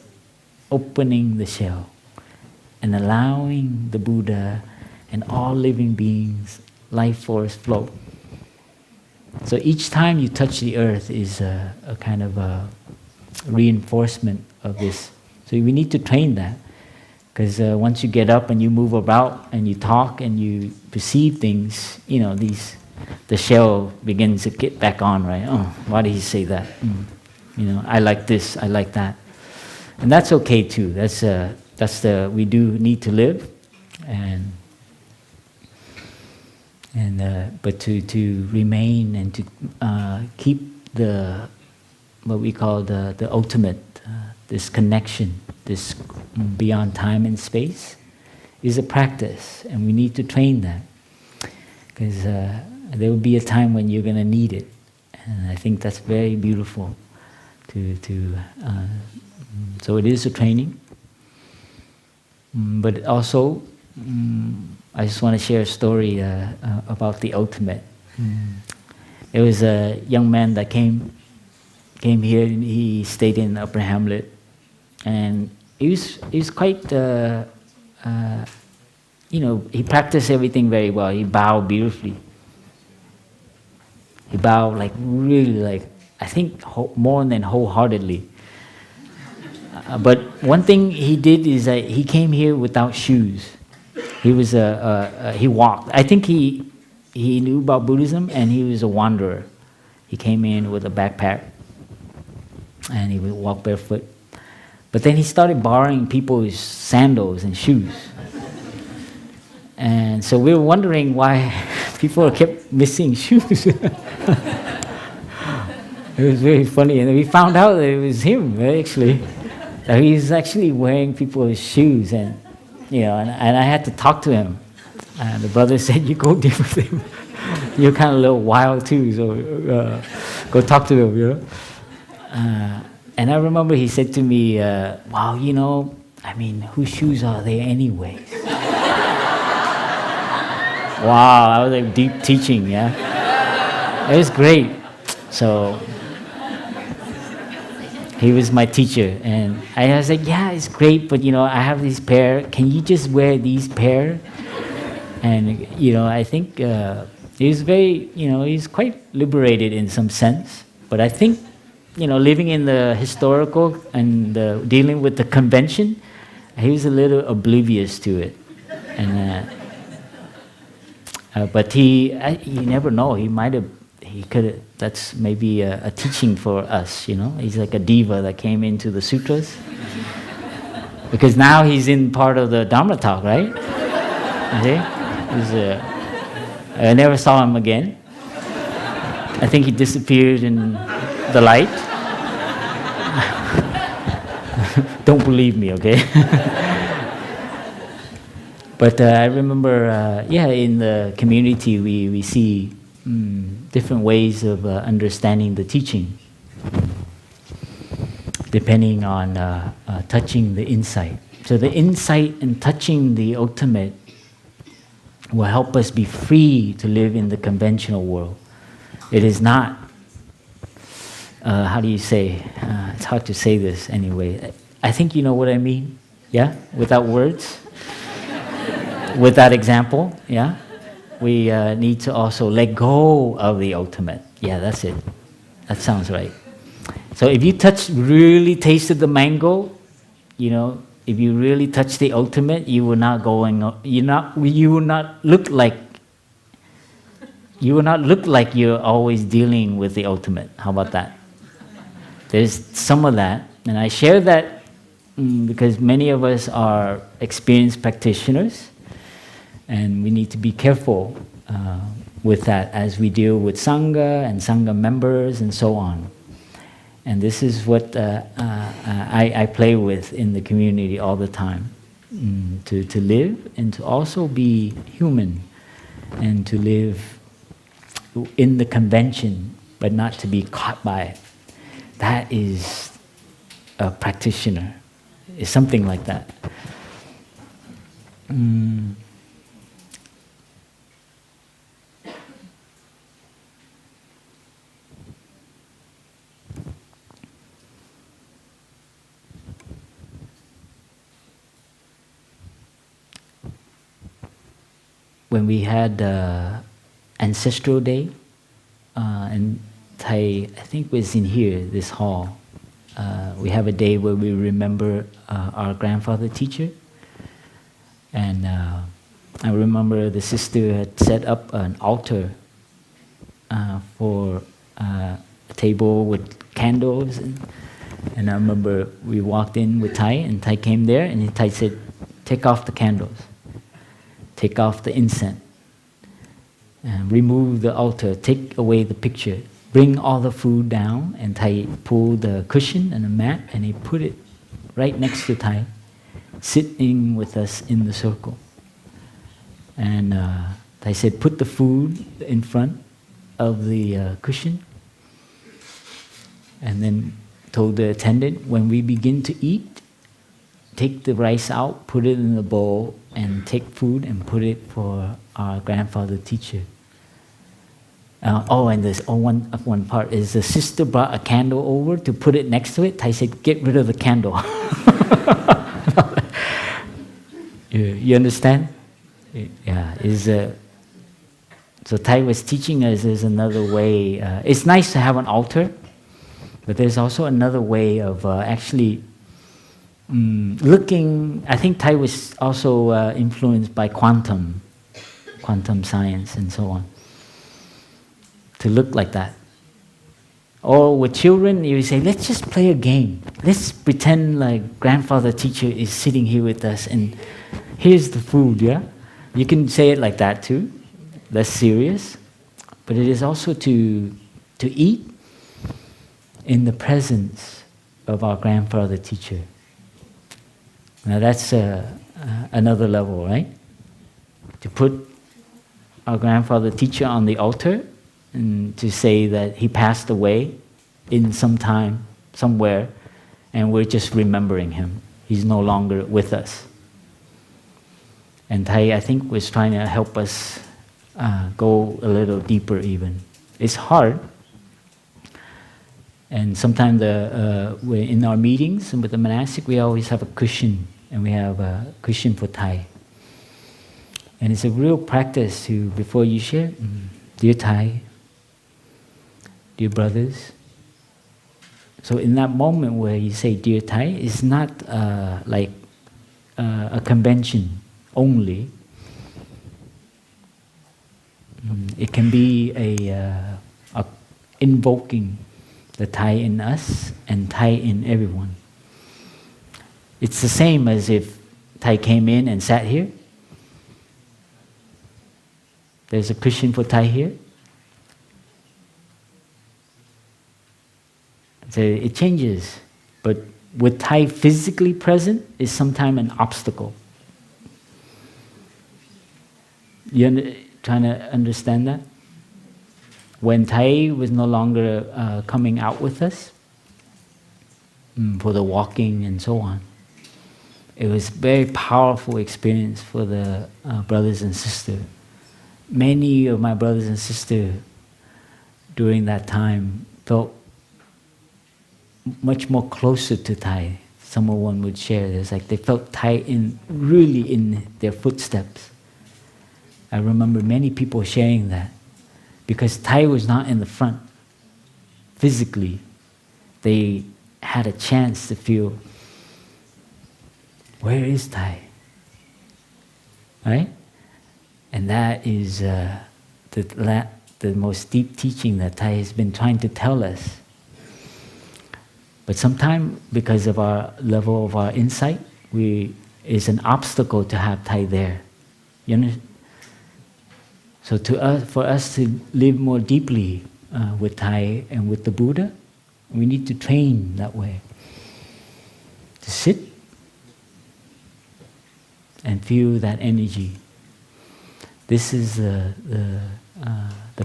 opening the shell and allowing the Buddha and all living beings, life force flow. So each time you touch the earth is a kind of a reinforcement of this. So we need to train that, because once you get up and you move about and you talk and you perceive things, the shell begins to get back on, right? Oh, why did he say that? I like this, I like that. And that's okay too. We do need to live, but to remain and to keep what we call the ultimate, this connection, this beyond time and space, is a practice, and we need to train that, because there will be a time when you're going to need it, and I think that's very beautiful. So it is a training, but also I just want to share a story about the ultimate. There was a young man that came here, and he stayed in Upper Hamlet, and he was quite, he practiced everything very well. He bowed beautifully. He bowed really, I think more than wholeheartedly. But one thing he did is that he came here without shoes. He walked. I think he knew about Buddhism, and he was a wanderer. He came in with a backpack, and he would walk barefoot. But then he started borrowing people's sandals and shoes. And so we were wondering why people kept missing shoes. It was very funny, and we found out that it was him, actually. That he was actually wearing people's shoes, and I had to talk to him. And the brother said, "You go deal with him. You're kind of a little wild too, so go talk to him." And I remember he said to me, "Wow, whose shoes are they anyways?" Wow, that was like deep teaching, yeah. It was great. So he was my teacher, and I was like, "Yeah, it's great, but I have this pair. Can you just wear these pair?" And I think he's very, he's quite liberated in some sense. But I think, living in the historical and dealing with the convention, he was a little oblivious to it. And but you never know. He could have. That's maybe a teaching for us. He's like a diva that came into the sutras, because now he's in part of the Dharma talk, right? You see? I never saw him again. I think he disappeared in the light. Don't believe me, okay? But I remember, in the community we see different ways of understanding the teaching, depending on touching the insight. So the insight and touching the ultimate will help us be free to live in the conventional world. It is not, how do you say, it's hard to say this anyway. I think you know what I mean, yeah? Without words, without example, yeah? We need to also let go of the ultimate. Yeah, that's it. That sounds right. So if you really tasted the mango, if you really touch the ultimate, you will not look like you're always dealing with the ultimate. How about that? There's some of that, and I share that because many of us are experienced practitioners. And we need to be careful with that as we deal with Sangha and Sangha members and so on. And this is what I play with in the community all the time. To live and to also be human, and to live in the convention but not to be caught by it. That is a practitioner. It's something like that. mm, when we had Ancestral Day, and Thai, I think was in here, this hall. We have a day where we remember our grandfather teacher. And I remember the sister had set up an altar for a table with candles. And I remember we walked in with Thai, and Thai came there, and Thai said, take off the candles, take off the incense, and remove the altar, take away the picture, bring all the food down. And Thai pulled the cushion and the mat, and he put it right next to Thai, sitting with us in the circle. And Thai said, put the food in front of the cushion, and then told the attendant, when we begin to eat, take the rice out, put it in the bowl, and take food and put it for our grandfather teacher. And there's one part is the sister brought a candle over to put it next to it. Thai said, get rid of the candle. You understand? Yeah. So Thai was teaching us there's another way. It's nice to have an altar, but there's also another way of actually looking. I think Thai was also influenced by quantum science and so on, to look like that. Or with children, you say, let's just play a game. Let's pretend like grandfather teacher is sitting here with us, and here's the food, yeah? You can say it like that too, less serious. But it is also to eat in the presence of our grandfather teacher. Now that's another level, right? To put our grandfather teacher on the altar and to say that he passed away in some time, somewhere, and we're just remembering him. He's no longer with us. And Thai, I think, was trying to help us go a little deeper even. It's hard. And sometimes in our meetings with the monastic, we always have a cushion, and we have a cushion for Thai. And it's a real practice to, before you share, dear Thai, dear brothers. So in that moment where you say dear Thai, it's not like a convention only. It can be a invoking the Thai in us and Thai in everyone. It's the same as if Thai came in and sat here. There's a cushion for Thai here. So it changes, but with Thai physically present is sometimes an obstacle. You trying to understand that? When Thai was no longer coming out with us for the walking and so on, it was a very powerful experience for the brothers and sisters. Many of my brothers and sisters during that time felt much more closer to Thai. Someone would share, it's like they felt Thai really in their footsteps. I remember many people sharing that, because Thai was not in the front physically. They had a chance to feel, where is Thai? Right? And that is the most deep teaching that Thai has been trying to tell us. But sometimes, because of our level of our insight, it's an obstacle to have Thai there. You understand? So for us to live more deeply with Thai and with the Buddha, we need to train that way. To sit and feel that energy. This is the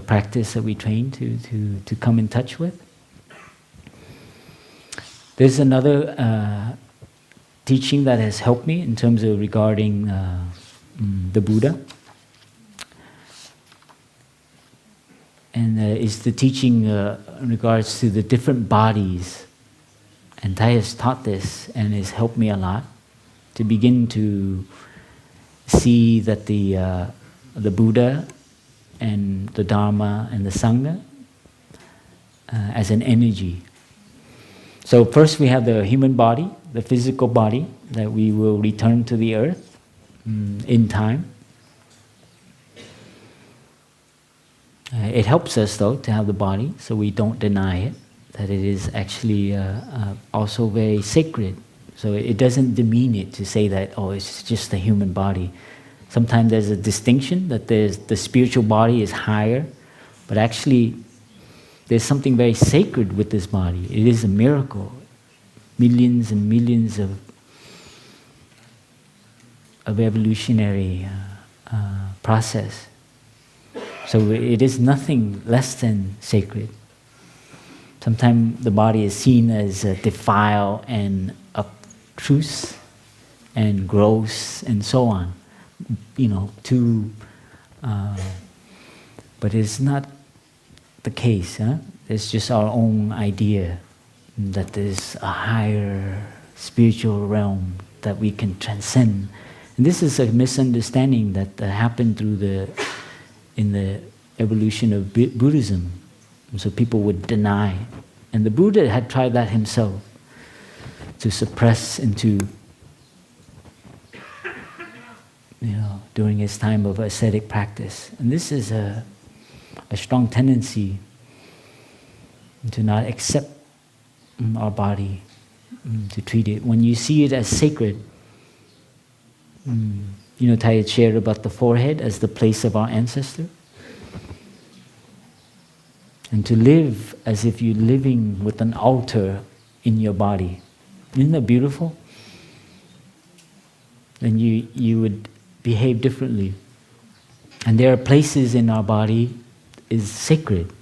practice that we train to come in touch with. There's another teaching that has helped me in terms of regarding the Buddha. And it's the teaching in regards to the different bodies. And Thai has taught this and has helped me a lot to begin to see that the Buddha and the Dharma and the Sangha as an energy. So first we have the human body, the physical body, that we will return to the earth in time. It helps us though to have the body, so we don't deny it, that it is actually also very sacred. So it doesn't demean it to say that, oh, it's just the human body. Sometimes there's a distinction that the spiritual body is higher, but actually there's something very sacred with this body. It is a miracle. Millions and millions of evolutionary process. So it is nothing less than sacred. Sometimes the body is seen as defiled and obtruse and gross and so on. But it's not the case. It's just our own idea that there's a higher spiritual realm that we can transcend. And this is a misunderstanding that happened in the evolution of Buddhism. And so people would deny. And the Buddha had tried that himself, to suppress into, during his time of ascetic practice. And this is a strong tendency to not accept our body, to treat it. When you see it as sacred, Thai had shared about the forehead as the place of our ancestor. And to live as if you're living with an altar in your body. Isn't that beautiful? Then you would behave differently. And there are places in our body is sacred.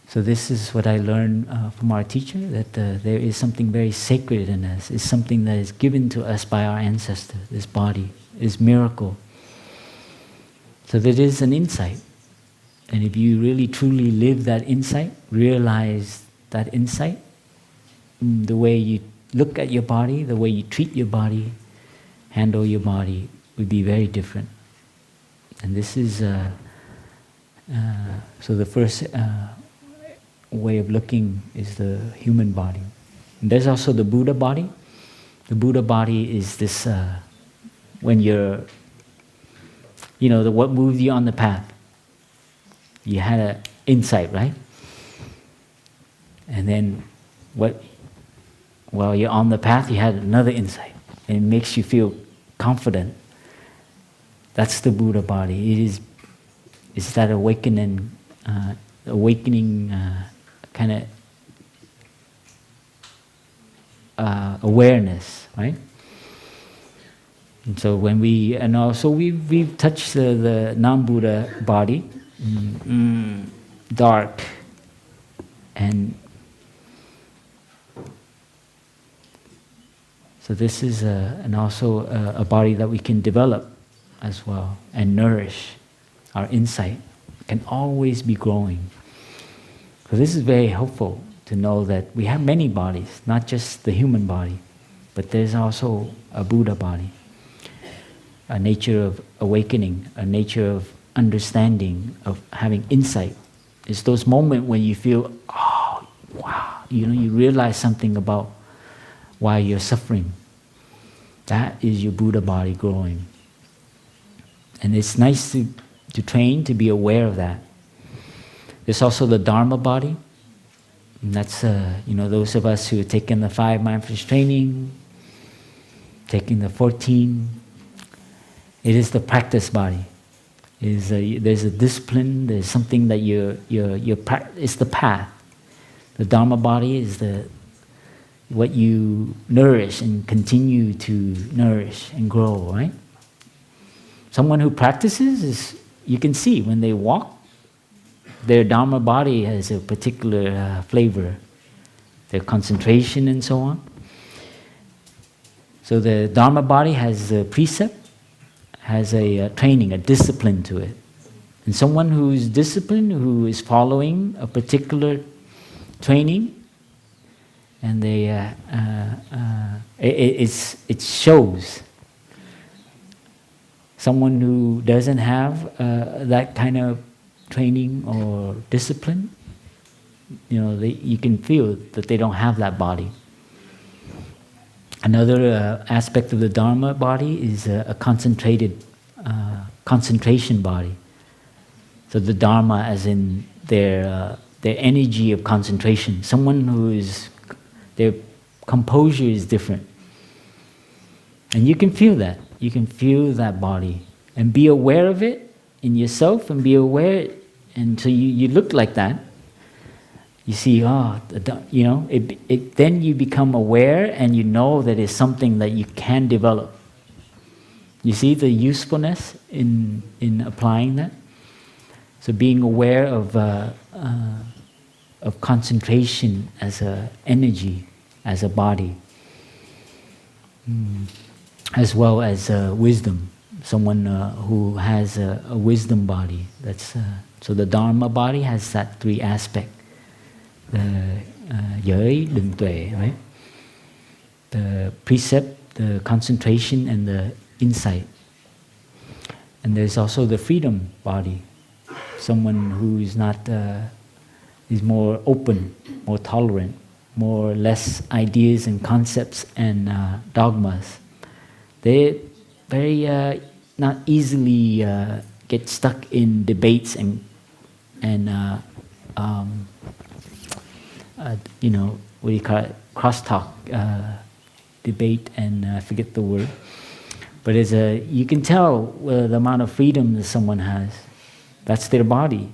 So this is what I learned from our teacher, that there is something very sacred in us. It's something that is given to us by our ancestor. This body is miracle. So there is an insight. And if you really truly live that insight, realize that insight, the way you look at your body, the way you treat your body, handle your body, would be very different. And this is, so the first way of looking is the human body. And there's also the Buddha body. The Buddha body is this, when you're, what moved you on the path. You had an insight, right? And then while you're on the path, you had another insight. And it makes you feel confident. That's the Buddha body. It's that awakening kind of awareness, right? And so we've touched the non-Buddha body, dark, and so this is also a body that we can develop as well and nourish. Our insight can always be growing. So this is very helpful to know that we have many bodies, not just the human body, but there's also a Buddha body, a nature of awakening, a nature of understanding, of having insight. It's those moments when you feel, oh, wow, you realize something about why you're suffering. That is your Buddha body growing. And it's nice to train to be aware of that. There's also the Dharma body. And that's, those of us who have taken the 5 mindfulness training, taking the 14. It is the practice body. There's a discipline. There's something that it's the path. The Dharma body is what you nourish and continue to nourish and grow, right? Someone who practices you can see when they walk, their Dharma body has a particular flavor. their concentration and so on. So the Dharma body has a precept, has a training, a discipline to it. And someone who is disciplined, who is following a particular training, and it shows. Someone who doesn't have that kind of training or discipline, you can feel that they don't have that body. Another aspect of the Dharma body is a concentrated concentration body. So the Dharma, as in their energy of concentration. Someone their composure is different. And you can feel that. You can feel that body. And be aware of it in yourself, and be aware, and so you look like that. You see, then you become aware, and you know that it's something that you can develop. You see the usefulness in applying that? So being aware of concentration as an energy, as a body, as well as wisdom. Someone who has a wisdom body. So the Dharma body has that three aspects. The giới, định tuệ, right? The precept, the concentration, and the insight. And there's also the freedom body. Someone who is is more open, more tolerant, more less ideas and concepts and dogmas. They very not easily get stuck in debates and what do you call it? Crosstalk, debate, and I forget the word. But you can tell the amount of freedom that someone has. That's their body.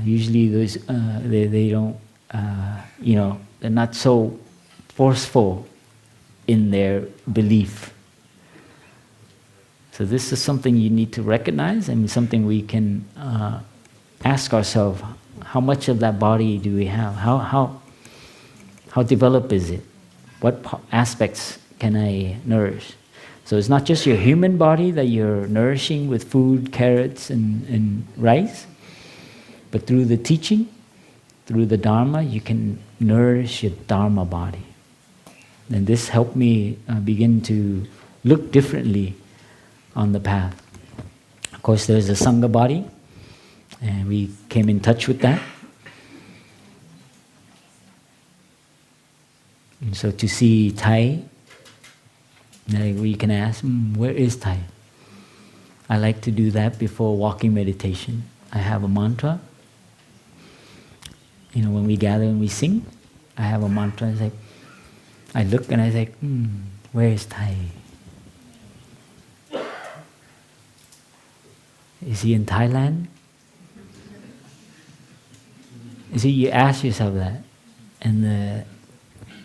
Usually, they don't, they're not so forceful in their belief. So this is something you need to recognize, and something we can ask ourselves: how much of that body do we have? How developed is it? What aspects can I nourish? So it's not just your human body that you're nourishing with food, carrots, and rice, but through the teaching, through the Dharma, you can nourish your Dharma body. And this helped me begin to look differently on the path. Of course, there's a Sangha body, and we came in touch with that. And so to see Thai, we can ask, where is Thai? I like to do that before walking meditation. I have a mantra. When we gather and we sing, I have a mantra. It's like, I look and I say, where is Thai? Is he in Thailand? You see, you ask yourself that, and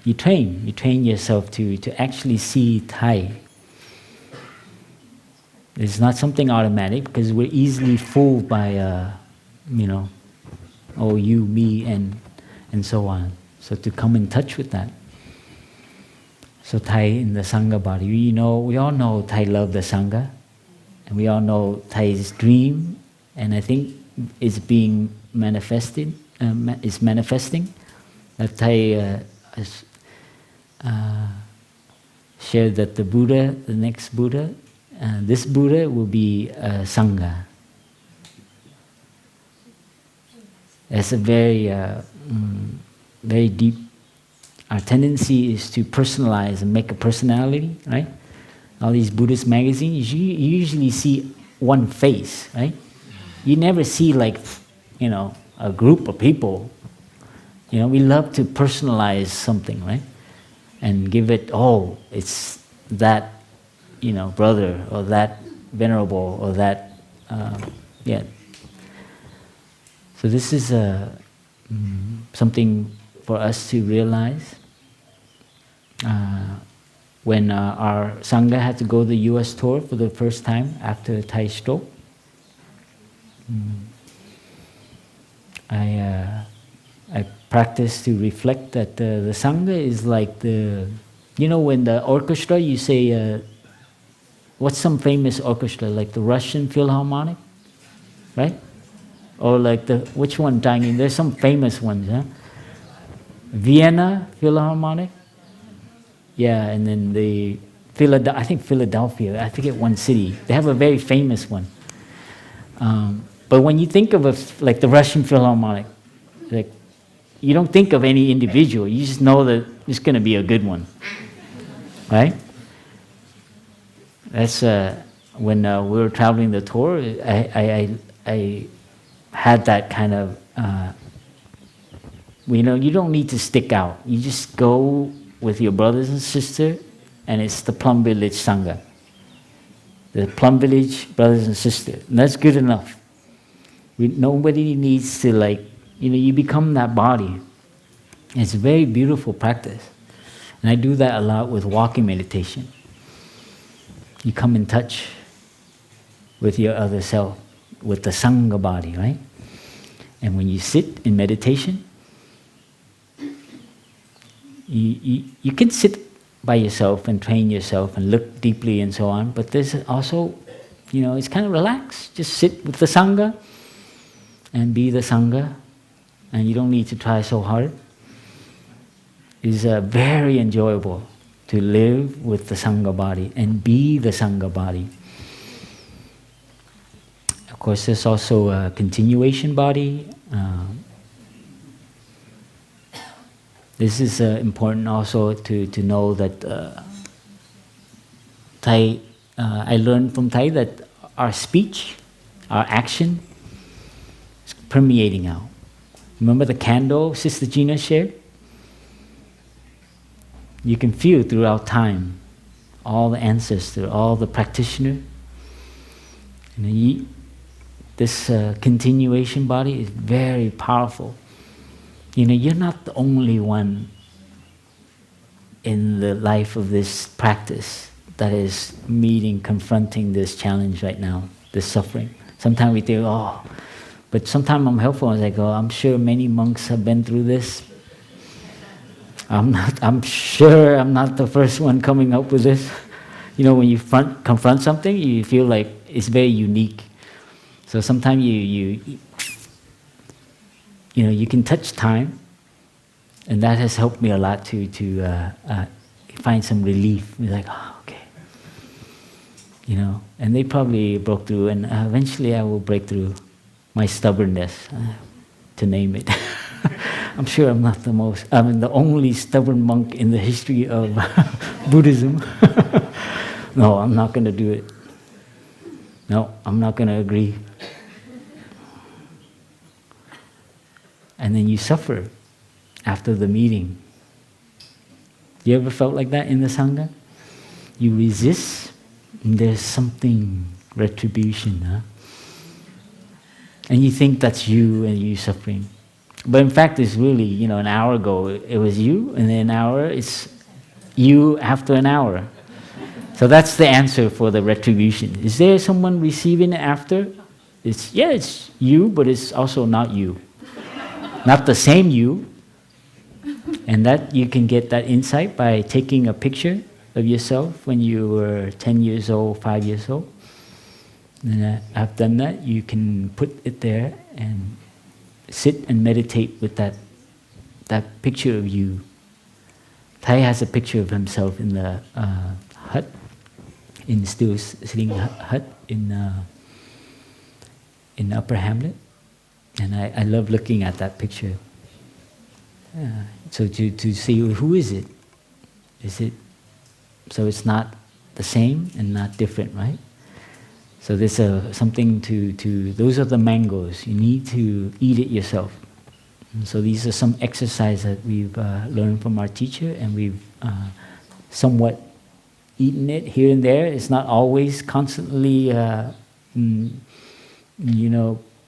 you train yourself to actually see Thai. It's not something automatic, because we're easily fooled by, you, me, and so on. So to come in touch with that. So Thai in the Sangha body, we all know Thai love the Sangha, and we all know Thai's dream, and I think it's being manifested. Is manifesting. That Thai has shared that the Buddha, the next Buddha, this Buddha will be Sangha. That's a very deep. Our tendency is to personalize and make a personality, right? All these Buddhist magazines, you usually see one face, right? You never see a group of people. We love to personalize something, right? And give it, it's that, brother, or that venerable, or that, So this is something for us to realize. When our Sangha had to go the US tour for the first time after Thai stroke, I practice to reflect that the Sangha is like when the orchestra, you say, what's some famous orchestra, like the Russian Philharmonic, right? Or like which one, Dung? There's some famous ones, huh? Vienna Philharmonic? Yeah, and then I think Philadelphia, I forget one city. They have a very famous one. But when you think of like the Russian Philharmonic, like, you don't think of any individual. You just know that it's going to be a good one, right? That's when we were traveling the tour. I had that kind of. You don't need to stick out. You just go with your brothers and sisters, and it's the Plum Village Sangha. The Plum Village brothers and sisters. And that's good enough. Nobody needs to you become that body. It's a very beautiful practice. And I do that a lot with walking meditation. You come in touch with your other self, with the Sangha body, right? And when you sit in meditation, you can sit by yourself and train yourself and look deeply and so on, but there's also, it's kind of relaxed. Just sit with the Sangha and be the Sangha, and you don't need to try so hard. It's very enjoyable to live with the Sangha body and be the Sangha body. Of course, there's also a continuation body. This is important also to know that I learned from Thai that our speech, our action is permeating out. Remember the candle Sister Gina shared? You can feel throughout time all the ancestors, all the practitioners. This continuation body is very powerful. You're not the only one in the life of this practice that is confronting this challenge right now, this suffering. Sometimes we think, but sometimes I'm helpful as I go, I'm sure many monks have been through this. I'm sure I'm not the first one coming up with this. When you confront something, you feel like it's very unique. So sometimes you can touch time, and that has helped me a lot to find some relief. You're like, okay. And they probably broke through, and eventually I will break through my stubbornness, to name it. I'm sure I'm not the only stubborn monk in the history of Buddhism. No, I'm not going to do it. No, I'm not going to agree. And then you suffer after the meeting. You ever felt like that in the Sangha? You resist, and there's something, retribution, huh? And you think that's you and you suffering. But in fact, it's really, an hour ago, it was you, and then an hour, it's you after an hour. So that's the answer for the retribution. Is there someone receiving it after? It's you, but it's also not you. Not the same you. And that you can get that insight by taking a picture of yourself when you were 10 years old, 5 years old. And I've done that. You can put it there and sit and meditate with that picture of you. Thai has a picture of himself in the hut, still sitting hut in Upper Hamlet, and I love looking at that picture. So to see who is it? So it's not the same and not different, right? So there's something to those are the mangoes. You need to eat it yourself. And so these are some exercises that we've learned from our teacher, and we've somewhat eaten it here and there. It's not always constantly,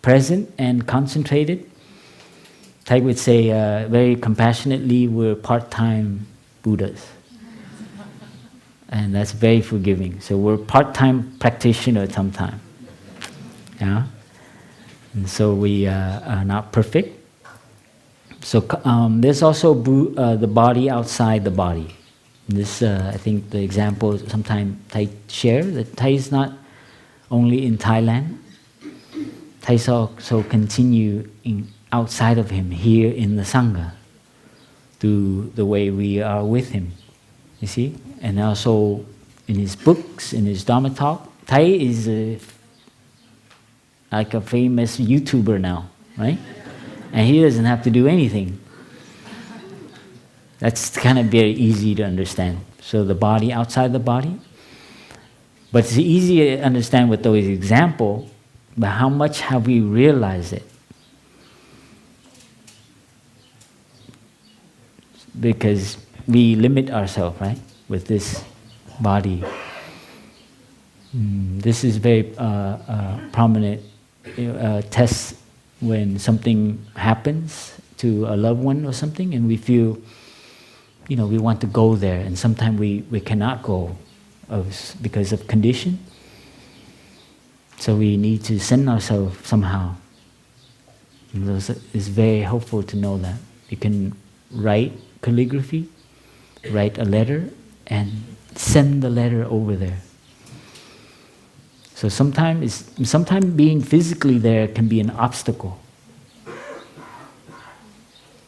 present and concentrated. Thai would say very compassionately, we're part-time Buddhas. And that's very forgiving. So we're part-time practitioners sometimes. Yeah? And so we are not perfect. So there's also the body outside the body. This, I think the example sometimes Thai share, that Thai is not only in Thailand, Thai also continue outside of him, here in the Sangha, through the way we are with him, you see? And also in his books, in his Dharma talk, Thai is like a famous YouTuber now, right? And he doesn't have to do anything. That's kind of very easy to understand. So the body outside the body. But it's easy to understand with those examples, but how much have we realized it? Because we limit ourselves, right, with this body. This is very prominent test when something happens to a loved one or something, and we feel, we want to go there, and sometimes we cannot go because of condition. So we need to send ourselves somehow. It's very helpful to know that. You can write calligraphy, write a letter, and send the letter over there. So sometimes being physically there can be an obstacle.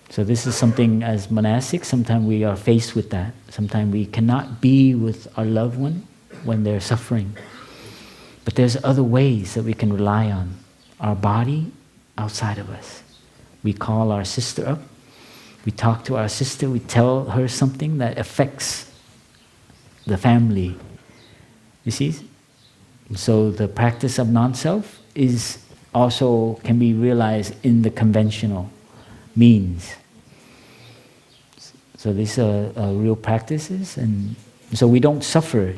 So this is something as monastics, sometimes we are faced with that. Sometimes we cannot be with our loved one when they're suffering. But there's other ways that we can rely on. Our body outside of us. We call our sister up. We talk to our sister. We tell her something that affects the family. You see? So the practice of non-self is also can be realized in the conventional means. So these are real practices, and so we don't suffer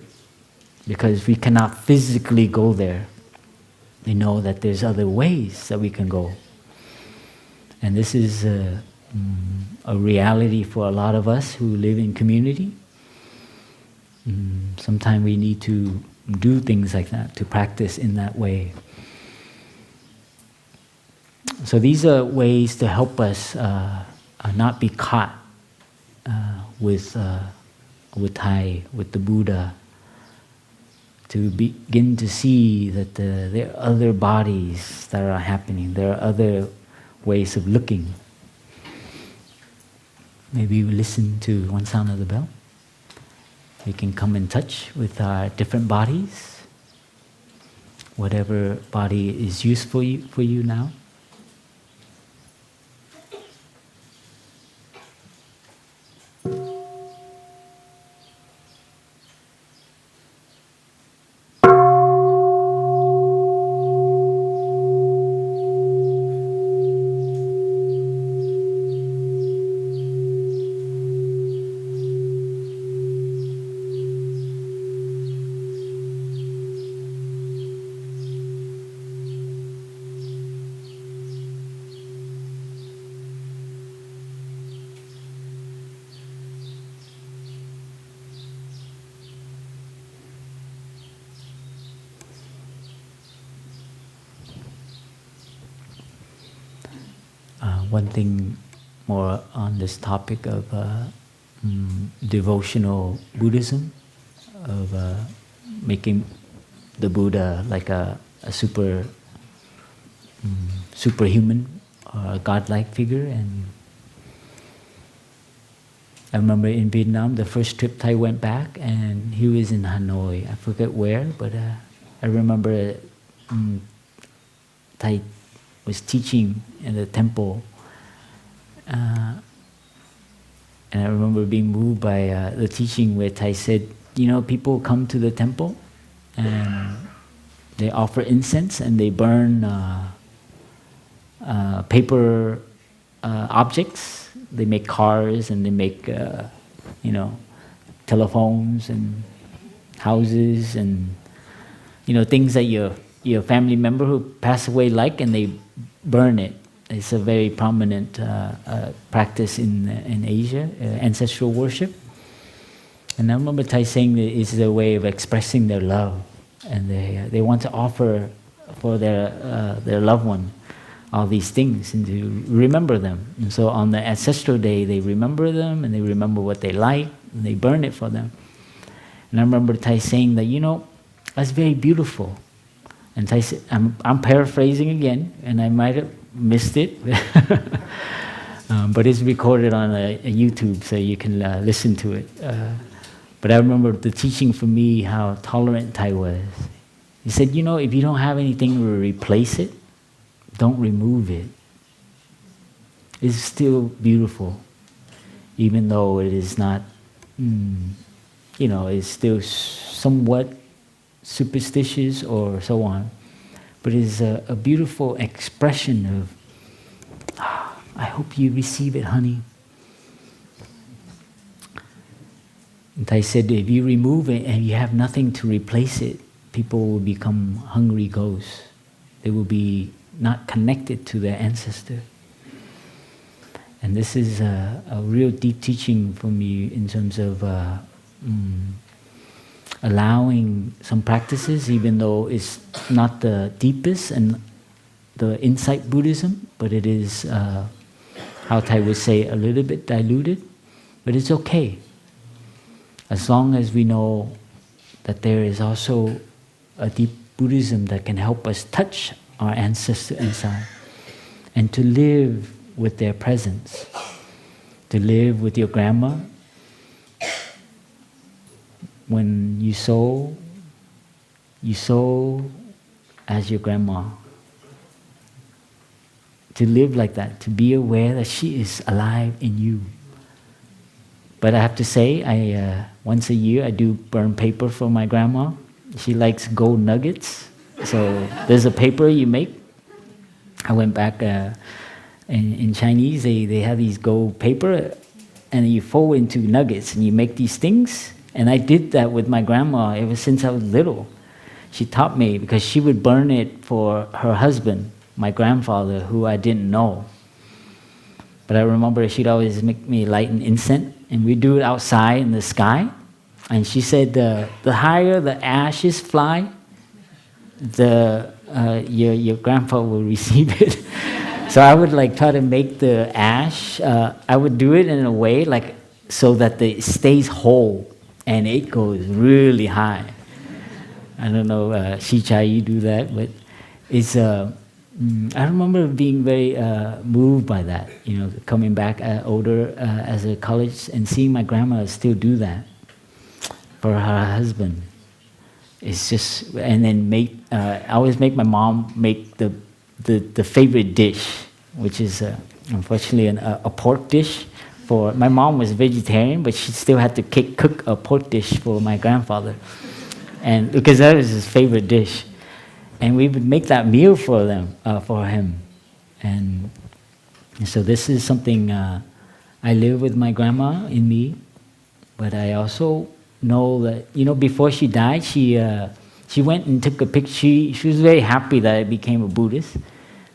because we cannot physically go there. We know that there's other ways that we can go. And this is a reality for a lot of us who live in community. Sometimes we need to do things like that, to practice in that way. So these are ways to help us not be caught with Thai, with the Buddha, to begin to see that there are other bodies that are happening, there are other ways of looking. Maybe we listen to one sound of the bell. We can come in touch with our different bodies, whatever body is useful for you now. One thing more on this topic of devotional Buddhism, of making the Buddha like a superhuman or a godlike figure. And I remember in Vietnam, the first trip Thai went back, and he was in Hanoi. I forget where, but I remember Thai was teaching in the temple. And I remember being moved by the teaching where Thai said, people come to the temple and they offer incense and they burn paper objects. They make cars and they make, telephones and houses and, things that your family member who passed away like, and they burn it. It's a very prominent practice in Asia, Ancestor Worship. And I remember Thai saying that it's a way of expressing their love, and they want to offer for their loved one, all these things and to remember them. And so on the ancestral day, they remember them and they remember what they like and they burn it for them. And I remember Thai saying that, that's very beautiful. And Thai said, I'm paraphrasing again, and I might have missed it, but it's recorded on a YouTube, so you can listen to it. But I remember the teaching for me, how tolerant Thai was. He said, if you don't have anything to replace it, don't remove it. It's still beautiful, even though it is not, it's still somewhat superstitious or so on. But it is a beautiful expression of, I hope you receive it, honey. And Thai said, if you remove it and you have nothing to replace it, people will become hungry ghosts. They will be not connected to their ancestor. And this is a real deep teaching for me in terms of allowing some practices, even though it's not the deepest and the insight Buddhism, but it is, how Thai would say, a little bit diluted, but it's okay. As long as we know that there is also a deep Buddhism that can help us touch our ancestor inside and to live with their presence, to live with your grandma. When you sow as your grandma. To live like that, to be aware that she is alive in you. But I have to say, once a year I do burn paper for my grandma. She likes gold nuggets. So there's a paper you make. I went back in Chinese, they have these gold paper and you fold into nuggets and you make these things. And I did that with my grandma ever since I was little. She taught me because she would burn it for her husband, my grandfather, who I didn't know. But I remember she'd always make me light an incense, and we'd do it outside in the sky. And she said, the higher the ashes fly, your grandfather will receive it. So I would try to make the ash, I would do it in a way so that it stays whole. And it goes really high. I don't know, Shichai, you do that, but it's. I remember being very moved by that. Coming back older as a college and seeing my grandma still do that for her husband. It's just, and then I always make my mom make the favorite dish, which is unfortunately a pork dish. My mom was vegetarian, but she still had to cook a pork dish for my grandfather, and because that was his favorite dish, and we would make that meal for him, and so this is something I live with my grandma in me, but I also know that before she died, she went and took a picture. She was very happy that I became a Buddhist,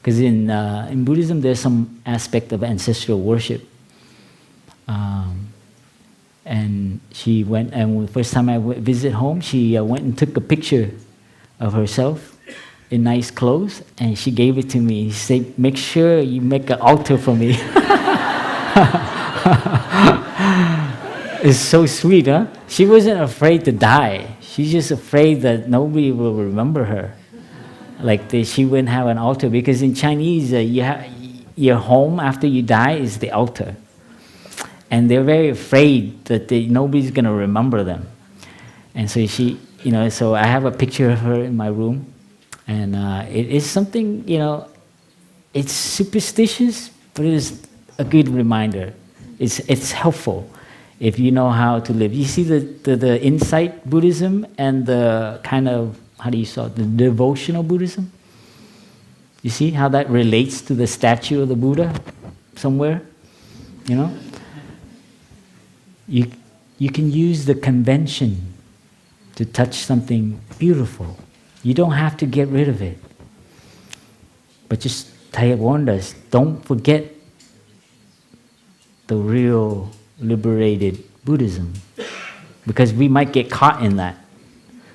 because in Buddhism there's some aspect of ancestral worship. And she went, and the first time I visit home, she went and took a picture of herself in nice clothes, and she gave it to me. She said, make sure you make an altar for me. It's so sweet, huh? She wasn't afraid to die. She's just afraid that nobody will remember her. She wouldn't have an altar, because in Chinese, your home after you die is the altar. And they're very afraid that nobody's going to remember them. And so so I have a picture of her in my room. And it is something, it's superstitious, but it is a good reminder. It's helpful if you know how to live. You see the insight Buddhism and the kind of, the devotional Buddhism? You see how that relates to the statue of the Buddha somewhere? You can use the convention to touch something beautiful. You don't have to get rid of it. But just Thaya warned us, don't forget the real liberated Buddhism. Because we might get caught in that.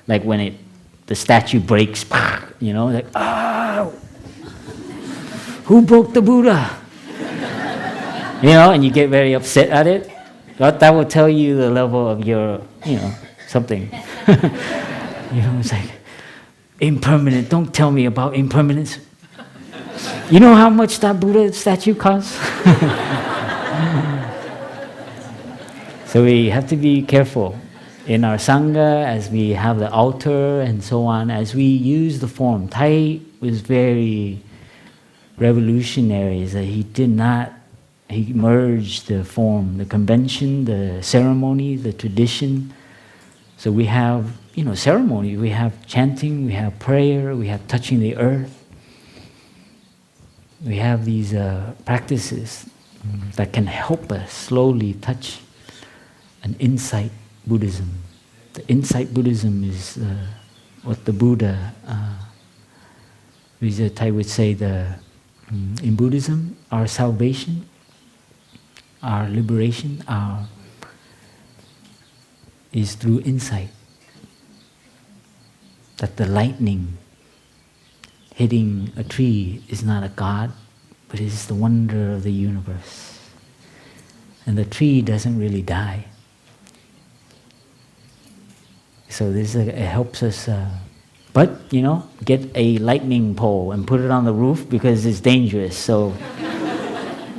When the statue breaks, oh! who broke the Buddha? And you get very upset at it. That will tell you the level of your, something. It's like, impermanent, don't tell me about impermanence. You know how much that Buddha statue costs? So we have to be careful in our Sangha, as we have the altar and so on, as we use the form. Thai was very revolutionary, is that he merged the form, the convention, the ceremony, the tradition. So we have, ceremony, we have chanting, we have prayer, we have touching the earth. We have these practices that can help us slowly touch an insight Buddhism. The insight Buddhism is what the Buddha, Thai would say, in Buddhism, our salvation, our liberation, is through insight. That the lightning hitting a tree is not a god, but it is the wonder of the universe. And the tree doesn't really die. So this it helps us, but get a lightning pole and put it on the roof because it's dangerous. So,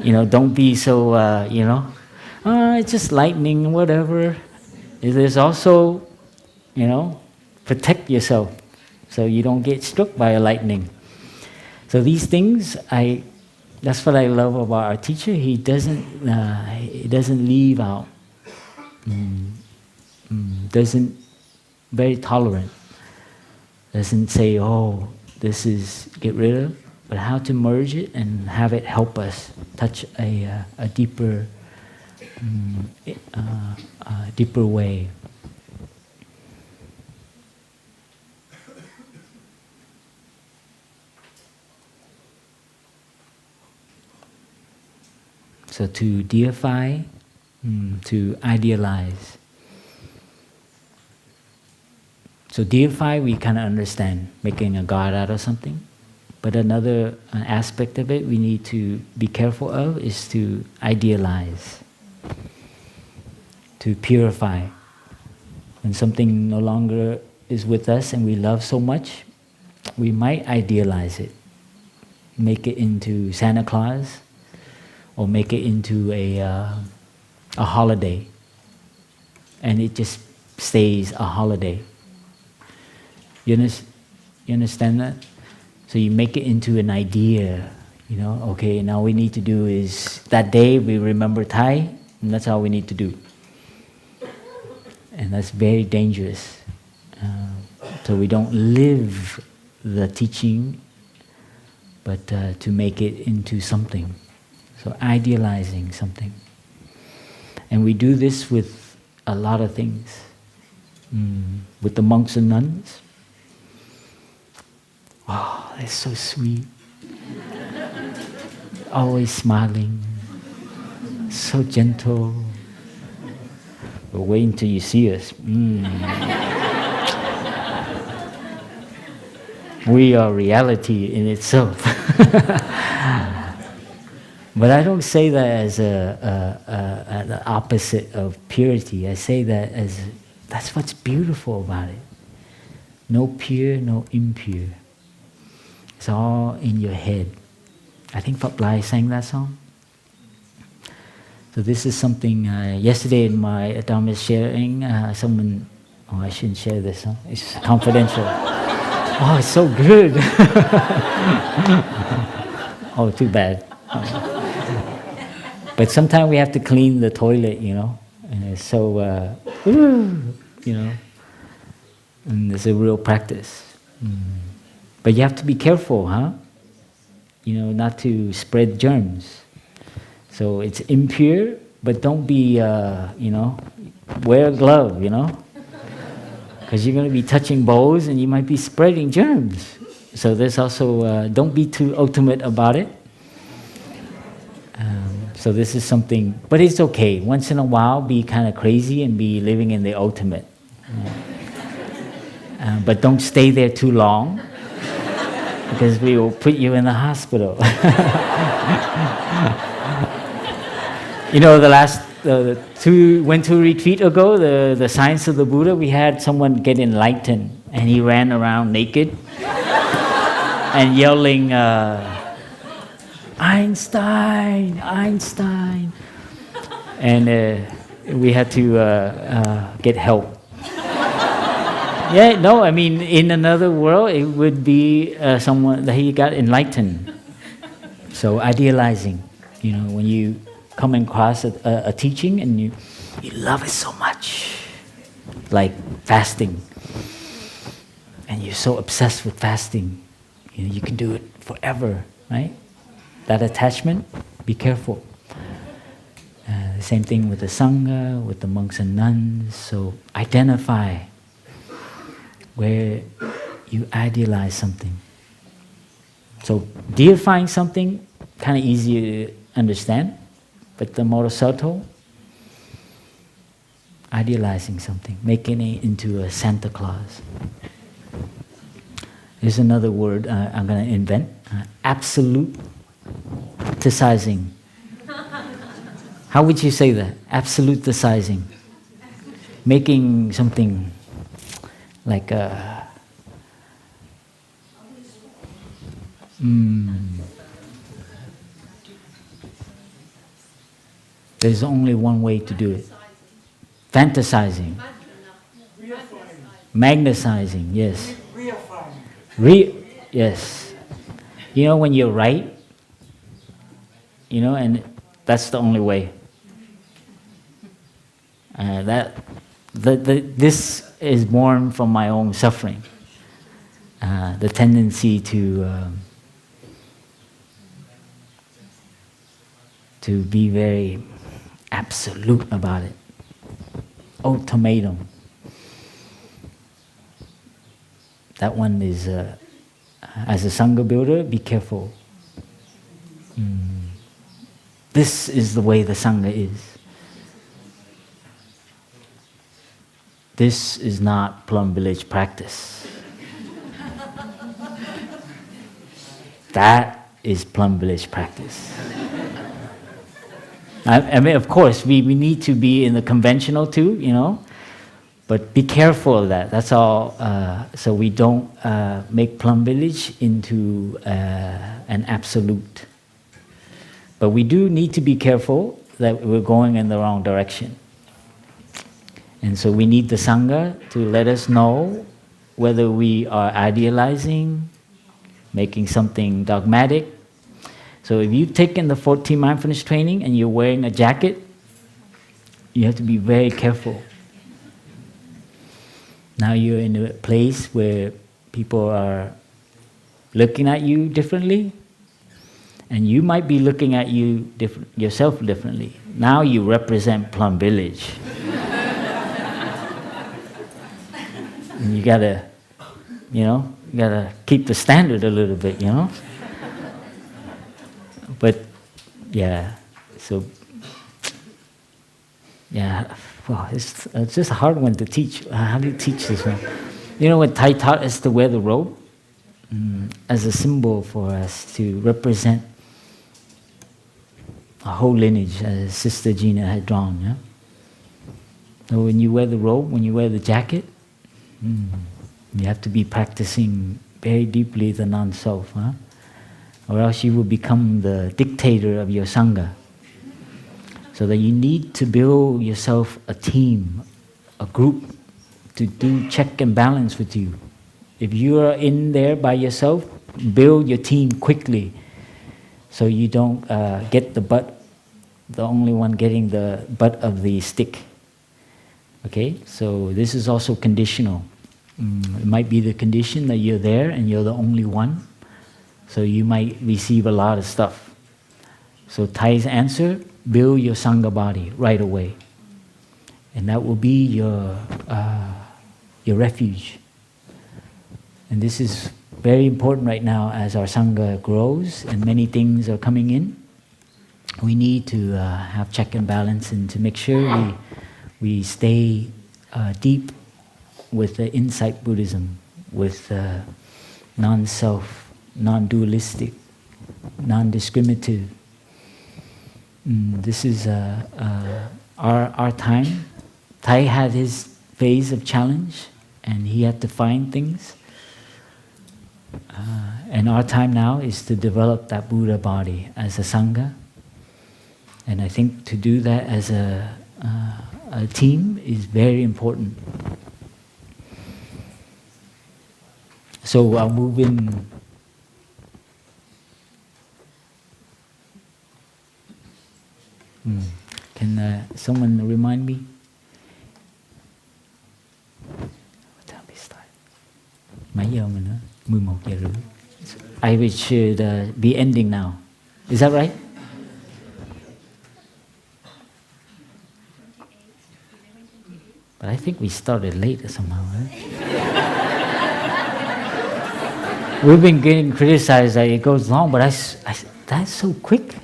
don't be so, it's just lightning, whatever. There's also, protect yourself so you don't get struck by a lightning. So these things, that's what I love about our teacher. He doesn't leave out, very tolerant. Doesn't say, oh, this is get rid of, but how to merge it and have it help us touch a deeper, deeper way. So to deify, to idealize. So deify, we kind of understand, making a god out of something. But another aspect of it we need to be careful of is to idealize, to purify. When something no longer is with us and we love so much, we might idealize it, make it into Santa Claus, or make it into a holiday, and it just stays a holiday. You understand that? So you make it into an idea, okay, now all we need to do is, that day we remember Thai, and that's all we need to do. And that's very dangerous. So we don't live the teaching, but to make it into something. So idealizing something. And we do this with a lot of things. With the monks and nuns. Oh, they're so sweet. Always smiling. So gentle. But wait until you see us. We are reality in itself. But I don't say that as an opposite of purity. I say that as, that's what's beautiful about it. No pure, no impure. It's all in your head. I think Phap sang that song. So this is something, yesterday in my Dharma sharing, someone, I shouldn't share this, huh? It's confidential. Oh, it's so good. Oh, too bad. But sometimes we have to clean the toilet, and it's so, and it's a real practice. But you have to be careful, not to spread germs. So it's impure, but don't be, wear a glove, because you're going to be touching bowls and you might be spreading germs. So there's also, don't be too ultimate about it. So this is something, but it's okay. Once in a while, be kind of crazy and be living in the ultimate. But don't stay there too long. because we will put you in the hospital. You know, went to a retreat ago, the Science of the Buddha, we had someone get enlightened, and he ran around naked and yelling, Einstein, Einstein. And we had to get help. Yeah, no, I mean, in another world, it would be someone that he got enlightened. So idealizing, you know, when you come across a teaching and you love it so much, like fasting, and you're so obsessed with fasting, you know, you can do it forever, right? That attachment, be careful. The same thing with the Sangha, with the monks and nuns. So identify where you idealize something. So deifying something, kind of easy to understand, but the more subtle, idealizing something, making it into a Santa Claus. There's another word I'm going to invent, absoluticizing. How would you say that? Absoluticizing. Making something like a... There's only one way to do it. Fantasizing. Magnetizing, yes. Yes. You know, when you're right, you know, and that's the only way. This is born from my own suffering. The tendency to be very absolute about it. Ultimatum. That one is, as a Sangha builder, be careful. This is the way the Sangha is. This is not Plum Village practice. That is Plum Village practice. I mean, of course, we need to be in the conventional too, you know, but be careful of that. That's all, so we don't make Plum Village into an absolute. But we do need to be careful that we're going in the wrong direction. And so we need the Sangha to let us know whether we are idealizing, making something dogmatic. So if you've taken the 14 mindfulness training and you're wearing a jacket, you have to be very careful. Now you're in a place where people are looking at you differently, and you might be looking at yourself differently. Now you represent Plum Village. And you gotta keep the standard a little bit, you know? But, yeah, so, yeah, well, it's just a hard one to teach. How do you teach this one? You know, when Thai taught us to wear the robe as a symbol for us to represent a whole lineage, as Sister Gina had drawn, yeah? So when you wear the robe, when you wear the jacket, you have to be practicing very deeply the non-self, huh? Or else you will become the dictator of your Sangha. So that you need to build yourself a team, a group, to do check and balance with you. If you are in there by yourself, build your team quickly so you don't get the only one getting the butt of the stick. Okay, so this is also conditional. It might be the condition that you're there and you're the only one, so you might receive a lot of stuff. So Thai's answer, build your Sangha body right away. And that will be your refuge. And this is very important right now as our Sangha grows and many things are coming in. We need to have check and balance and to make sure we stay deep with the insight Buddhism, with non-self non-dualistic, non-discriminative. This is our time. Thai had his phase of challenge, and he had to find things. And our time now is to develop that Buddha body as a Sangha. And I think to do that as a team is very important. So I'll move in. Can someone remind me? What time we start? Mấy giờ mình nữa? 11 giờ rưỡi. I should be ending now. Is that right? But I think we started late somehow, right? We've been getting criticized that it goes long, but that's so quick.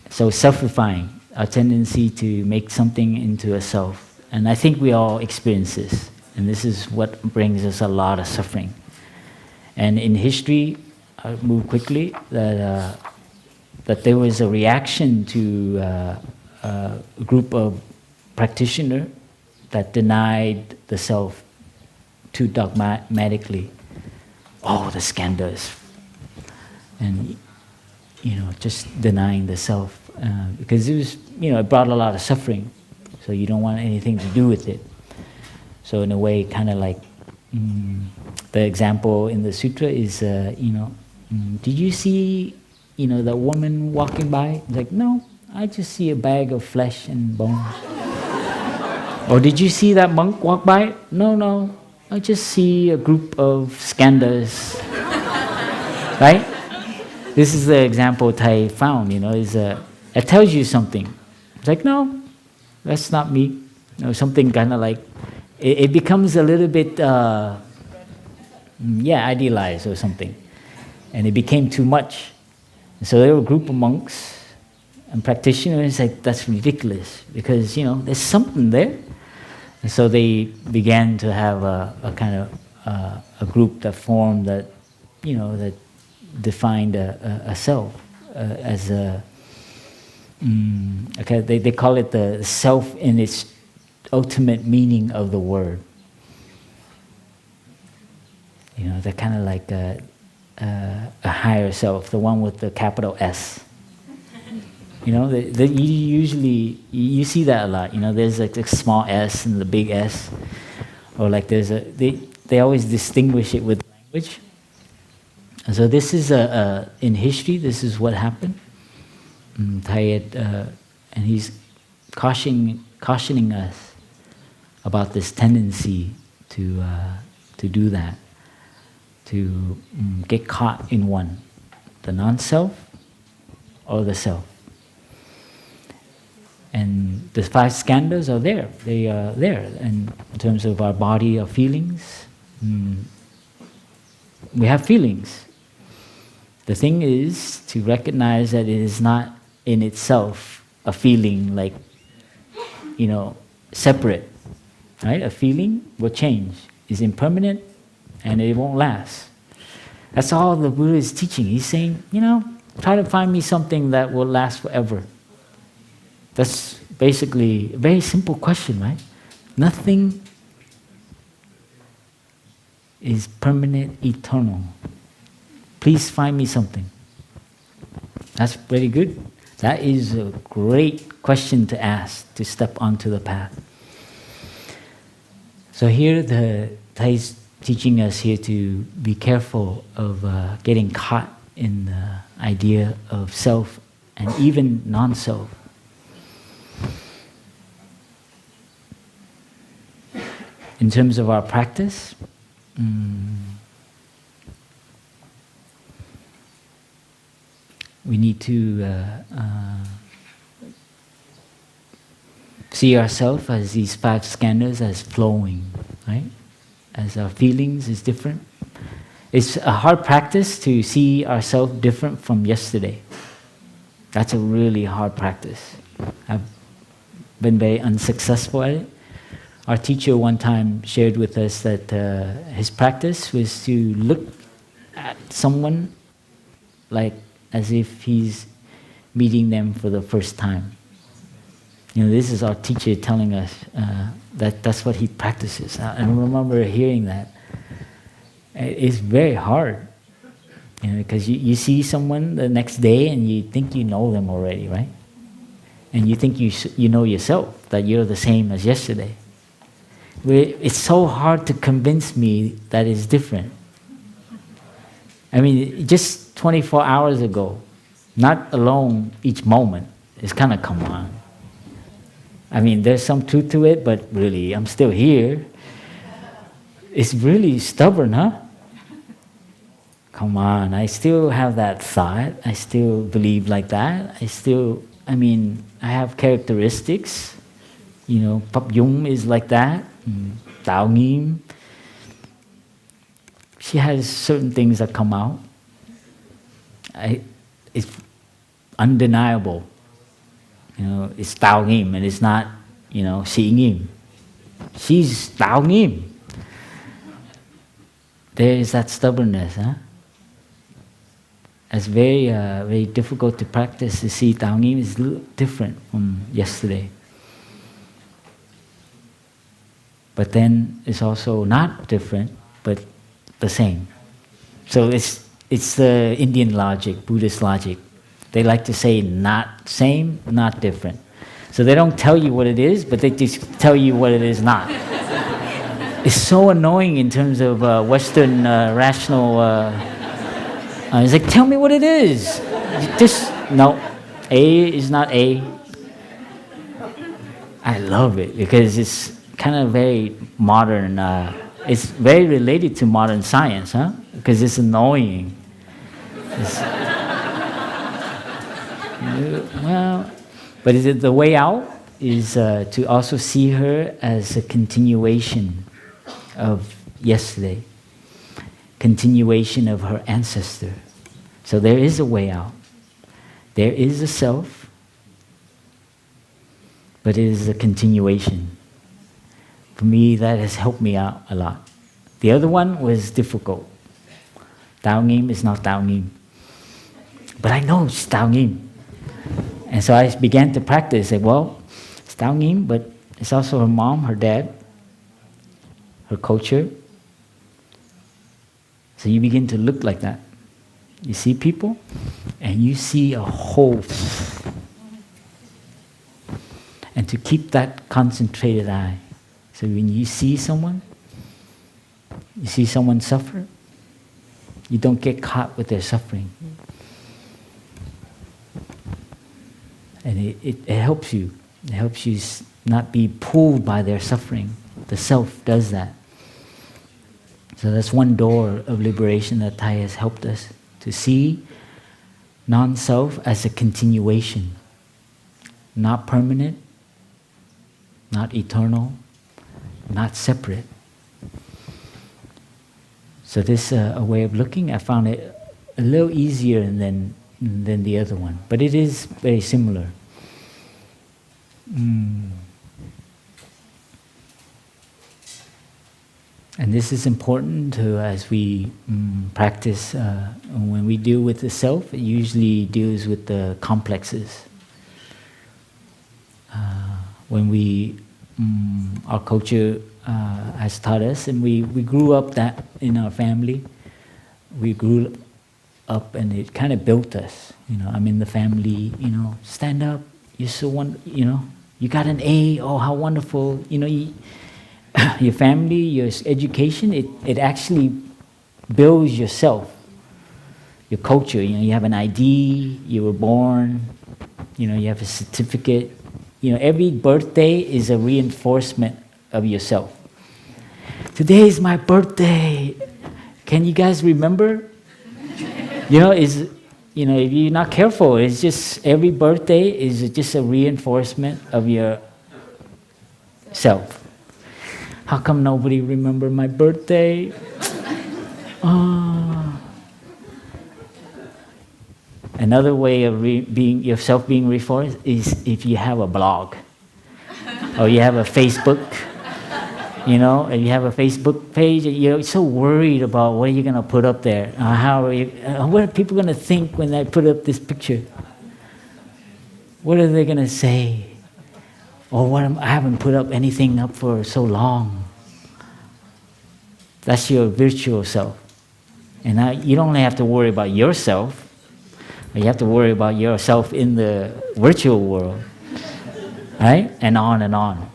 So self-refining, our tendency to make something into a self. And I think we all experience this. And this is what brings us a lot of suffering. And in history, I'll move quickly, that there was a reaction to a group of practitioners that denied the self too dogmatically. Oh, the skandhas. And, just denying the self. Because it was, it brought a lot of suffering. So you don't want anything to do with it. So in a way, kind of like, the example in the sutra is, did you see, the woman walking by? It's like, no, I just see a bag of flesh and bones. Or did you see that monk walk by? No, I just see a group of skandhas. Right? This is the example Thai found, it tells you something. It's like, no, that's not me. Something kind of like, it becomes a little bit, idealized or something. And it became too much. So there were a group of monks and practitioners like, that's ridiculous because, there's something there. And so they began to have a kind of a group that formed that, that defined a self as a, they call it the self in its ultimate meaning of the word. They're kind of like a higher self, the one with the capital S. You usually see that a lot. There's like a small S and the big S, or like they always distinguish it with language. And so this is in history. This is what happened. And he's cautioning us about this tendency to do that, to get caught in one, the non-self or the self. And the 5 skandhas are there. They are there. And in terms of our body, our feelings, we have feelings. The thing is to recognize that it is not in itself a feeling like, separate. Right? A feeling will change. It's impermanent and it won't last. That's all the Buddha is teaching. He's saying, try to find me something that will last forever. That's basically a very simple question, right? Nothing is permanent, eternal. Please find me something. That's very good. That is a great question to ask to step onto the path. So here the Thai is teaching us here to be careful of getting caught in the idea of self and even non-self. In terms of our practice, we need to see ourselves as these 5 skandhas as flowing, right? As our feelings is different. It's a hard practice to see ourselves different from yesterday. That's a really hard practice. I've been very unsuccessful at it. Our teacher one time shared with us that his practice was to look at someone like as if he's meeting them for the first time. This is our teacher telling us that that's what he practices. I remember hearing that. It's very hard, because you see someone the next day and you think you know them already, right? And you think you know yourself, that you're the same as yesterday. It's so hard to convince me that it's different. I mean, just 24 hours ago, not alone each moment, it's kind of, come on. I mean, there's some truth to it, but really, I'm still here. It's really stubborn, huh? Come on, I still have that thought. I still believe like that. I have characteristics. Phap is like that. Tao Nghiêm. She has certain things that come out. It's undeniable. It's Tao Nghiêm and it's not, Sĩ Nghiêm. She's Tao Nghiêm. There is that stubbornness, huh? It's very, very difficult to practice to see Tao Nghiêm is a little different from yesterday. But then it's also not different, but the same. So it's the Indian logic, Buddhist logic. They like to say not same, not different. So they don't tell you what it is, but they just tell you what it is not. It's so annoying in terms of Western rational... it's like, tell me what it is. No, A is not A. I love it because it's kind of very modern. It's very related to modern science, huh? Because it's annoying. But is it the way out? Is to also see her as a continuation of yesterday, continuation of her ancestor. So there is a way out. There is a self, but it is a continuation. For me, that has helped me out a lot. The other one was difficult. Tao Nghiêm is not Tao Nghiêm. But I know it's Tao Nghiêm. And so I began to practice. It's Tao Nghiêm, but it's also her mom, her dad, her culture. So you begin to look like that. You see people, and you see a whole. And to keep that concentrated eye. So when you see someone suffer, you don't get caught with their suffering. And it helps you. It helps you not be pulled by their suffering. The self does that. So that's one door of liberation that Thai has helped us to see non-self as a continuation, not permanent, not eternal, not separate. So this a way of looking, I found it a little easier than the other one, but it is very similar. And this is important to, as we practice, when we deal with the self, it usually deals with the complexes. When our culture has taught us, and we grew up that in our family, we grew up and it kind of built us. I'm in the family, stand up, you're so you got an A, oh how wonderful, your family, your education, it actually builds yourself, your culture. You have an ID, you were born, you have a certificate. Every birthday is a reinforcement of yourself. Today is my birthday. Can you guys remember? If you're not careful, it's just every birthday is just a reinforcement of your self. How come nobody remember my birthday? Another way of yourself being reinforced is if you have a blog or you have a Facebook And you have a Facebook page, and you're so worried about what you're going to put up there. What are people going to think when I put up this picture? What are they going to say? Or I haven't put up anything up for so long. That's your virtual self. And now you don't only have to worry about yourself, but you have to worry about yourself in the virtual world. Right? And on and on.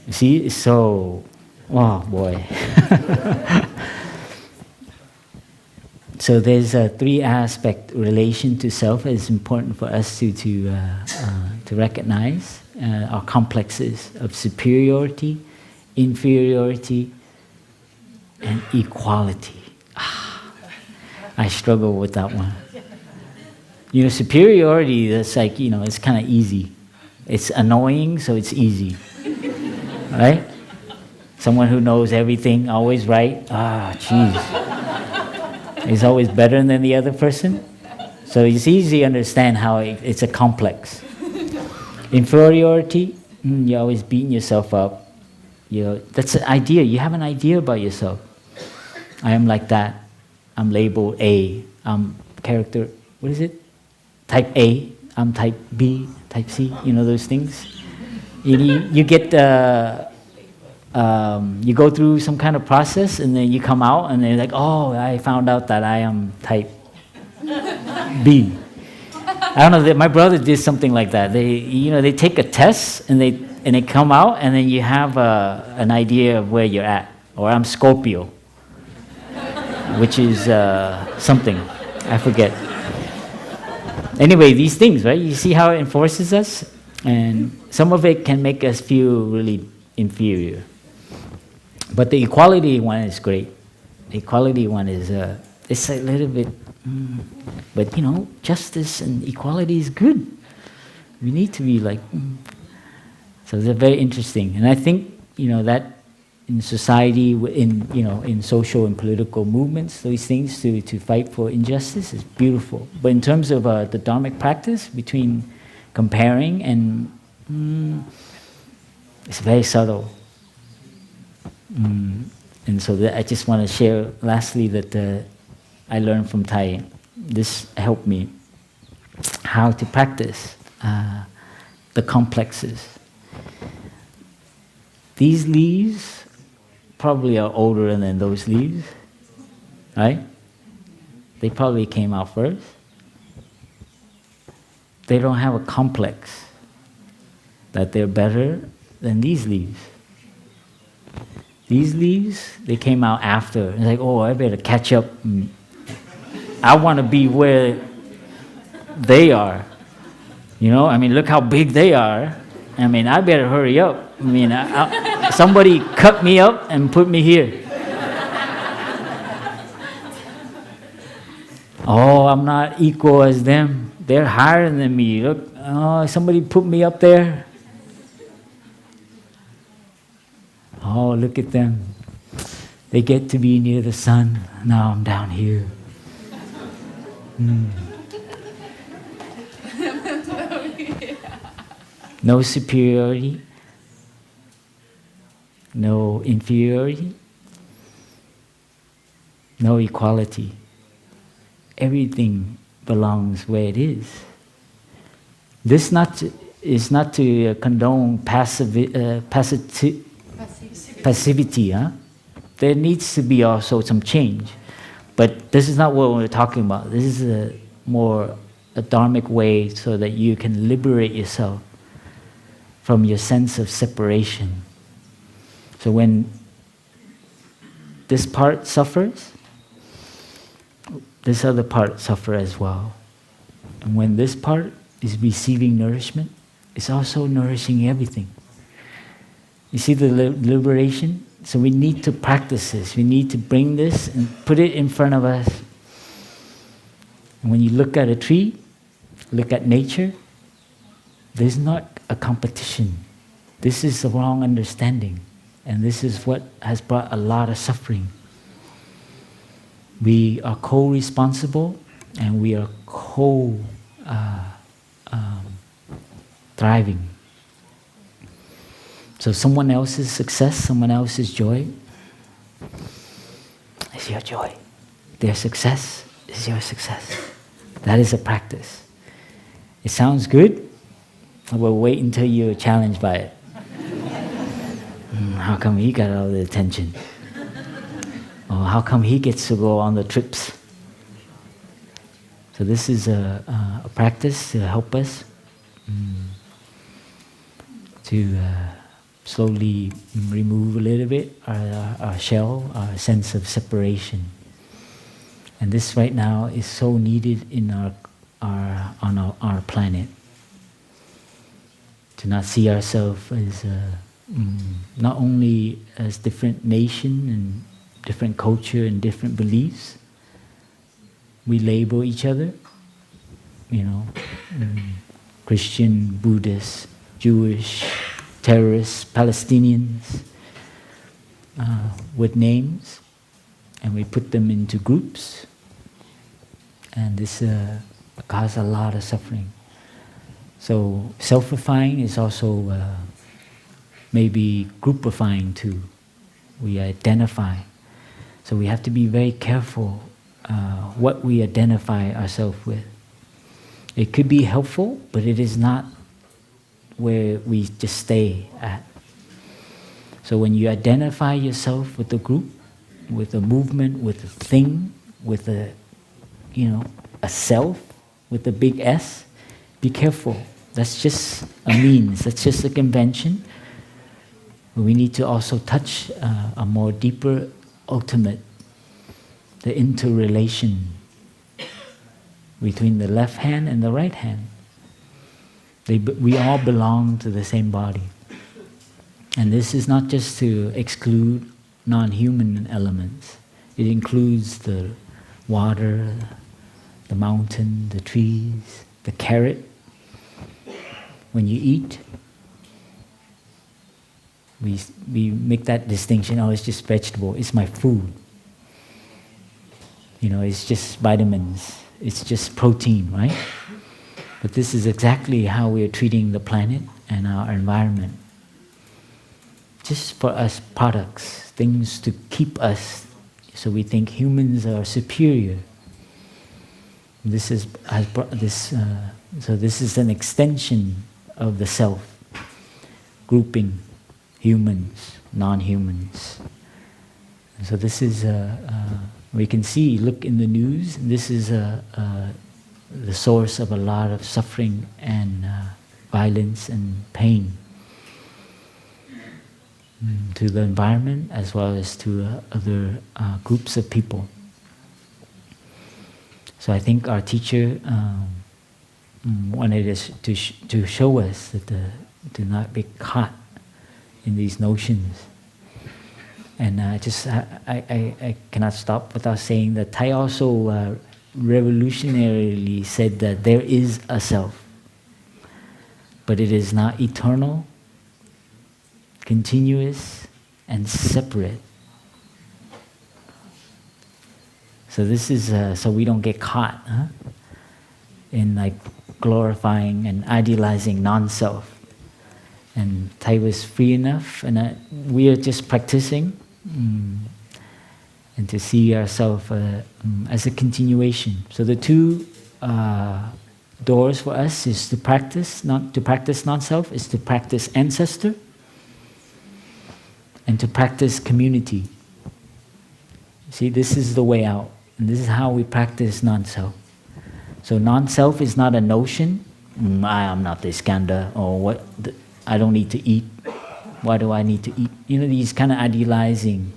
You see, it's so, oh boy. So there's a 3-aspect relation to self. It's important for us to recognize our complexes of superiority, inferiority, and equality. I struggle with that one. Superiority, that's like, it's kind of easy. It's annoying, so it's easy. Right? Someone who knows everything, always right. Jeez. Is always better than the other person. So it's easy to understand how it's a complex. Inferiority, you're always beating yourself up. That's an idea. You have an idea about yourself. I am like that. I'm labeled A. I'm character, what is it? Type A. I'm type B, type C. Those things. You get, you go through some kind of process, and then you come out, and they're like, oh, I found out that I am type B. I don't know. My brother did something like that. They take a test, and they come out, and then you have an idea of where you're at. Or I'm Scorpio, which is something I forget. Anyway, these things, right? You see how it enforces us, and some of it can make us feel really inferior. But the equality one is great. The equality one is it's a little bit. But justice and equality is good. We need to be like. So they're very interesting, and I think that in society, in social and political movements, these things to fight for injustice is beautiful. But in terms of the Dharmic practice, between comparing and it's very subtle. And so I just want to share lastly that I learned from Thai. This helped me how to practice the complexes. These leaves probably are older than those leaves, right? They probably came out first. They don't have a complex that they're better than these leaves. These leaves, they came out after. It's like, oh, I better catch up. I want to be where they are. Look how big they are. I better hurry up. Somebody cut me up and put me here. Oh, I'm not equal as them. They're higher than me. Look, oh, somebody put me up there. Oh, look at them. They get to be near the sun. Now I'm down here. No superiority. No inferiority. No equality. Everything belongs where it is. This is not to condone passivity. Huh? There needs to be also some change. But this is not what we're talking about. This is a dharmic way so that you can liberate yourself from your sense of separation. So when this part suffers, this other part suffers as well. And when this part is receiving nourishment, it's also nourishing everything. You see the liberation? So we need to practice this. We need to bring this and put it in front of us. And when you look at a tree, look at nature, there's not a competition. This is the wrong understanding. And this is what has brought a lot of suffering. We are co-responsible and we are thriving. So someone else's success, someone else's joy is your joy. Their success is your success. That is a practice. It sounds good, but wait until you're challenged by it. How come he got all the attention? Or how come he gets to go on the trips? So this is a practice to help us to slowly remove a little bit our shell, our sense of separation. And this right now is so needed in our planet. To not see ourselves as not only as different nation and different culture and different beliefs. We label each other, Christian, Buddhist, Jewish, terrorists, Palestinians, with names, and we put them into groups, and this causes a lot of suffering. So selfifying is also maybe groupifying too. We identify. So we have to be very careful what we identify ourselves with. It could be helpful, but it is not where we just stay at. So when you identify yourself with a group, with a movement, with a thing, with a self, with a big S, be careful. That's just a means, that's just a convention. We need to also touch a more deeper, ultimate, the interrelation between the left hand and the right hand. We all belong to the same body. And this is not just to exclude non-human elements. It includes the water, the mountain, the trees, the carrot. When you eat, we make that distinction, it's just vegetable, it's my food. It's just vitamins, it's just protein, right? But this is exactly how we are treating the planet and our environment. Just for us products, things to keep us, so we think humans are superior. This is an extension of the self, grouping humans, non-humans. And so this is we can see, look in the news, this is the source of a lot of suffering and violence and pain to the environment as well as to other groups of people. So I think our teacher wanted us to show us that to not be caught in these notions. And I cannot stop without saying that Thai also revolutionarily said that there is a self, but it is not eternal, continuous, and separate. So this is so we don't get caught in glorifying and idealizing non-self. And Thai was free enough, and we are just practicing, and to see ourselves as a continuation. So the two doors for us is to practice non-self, is to practice ancestor, and to practice community. See, this is the way out, and this is how we practice non-self. So non-self is not a notion. I am not the skanda, or what. I don't need to eat. Why do I need to eat? These kind of idealizing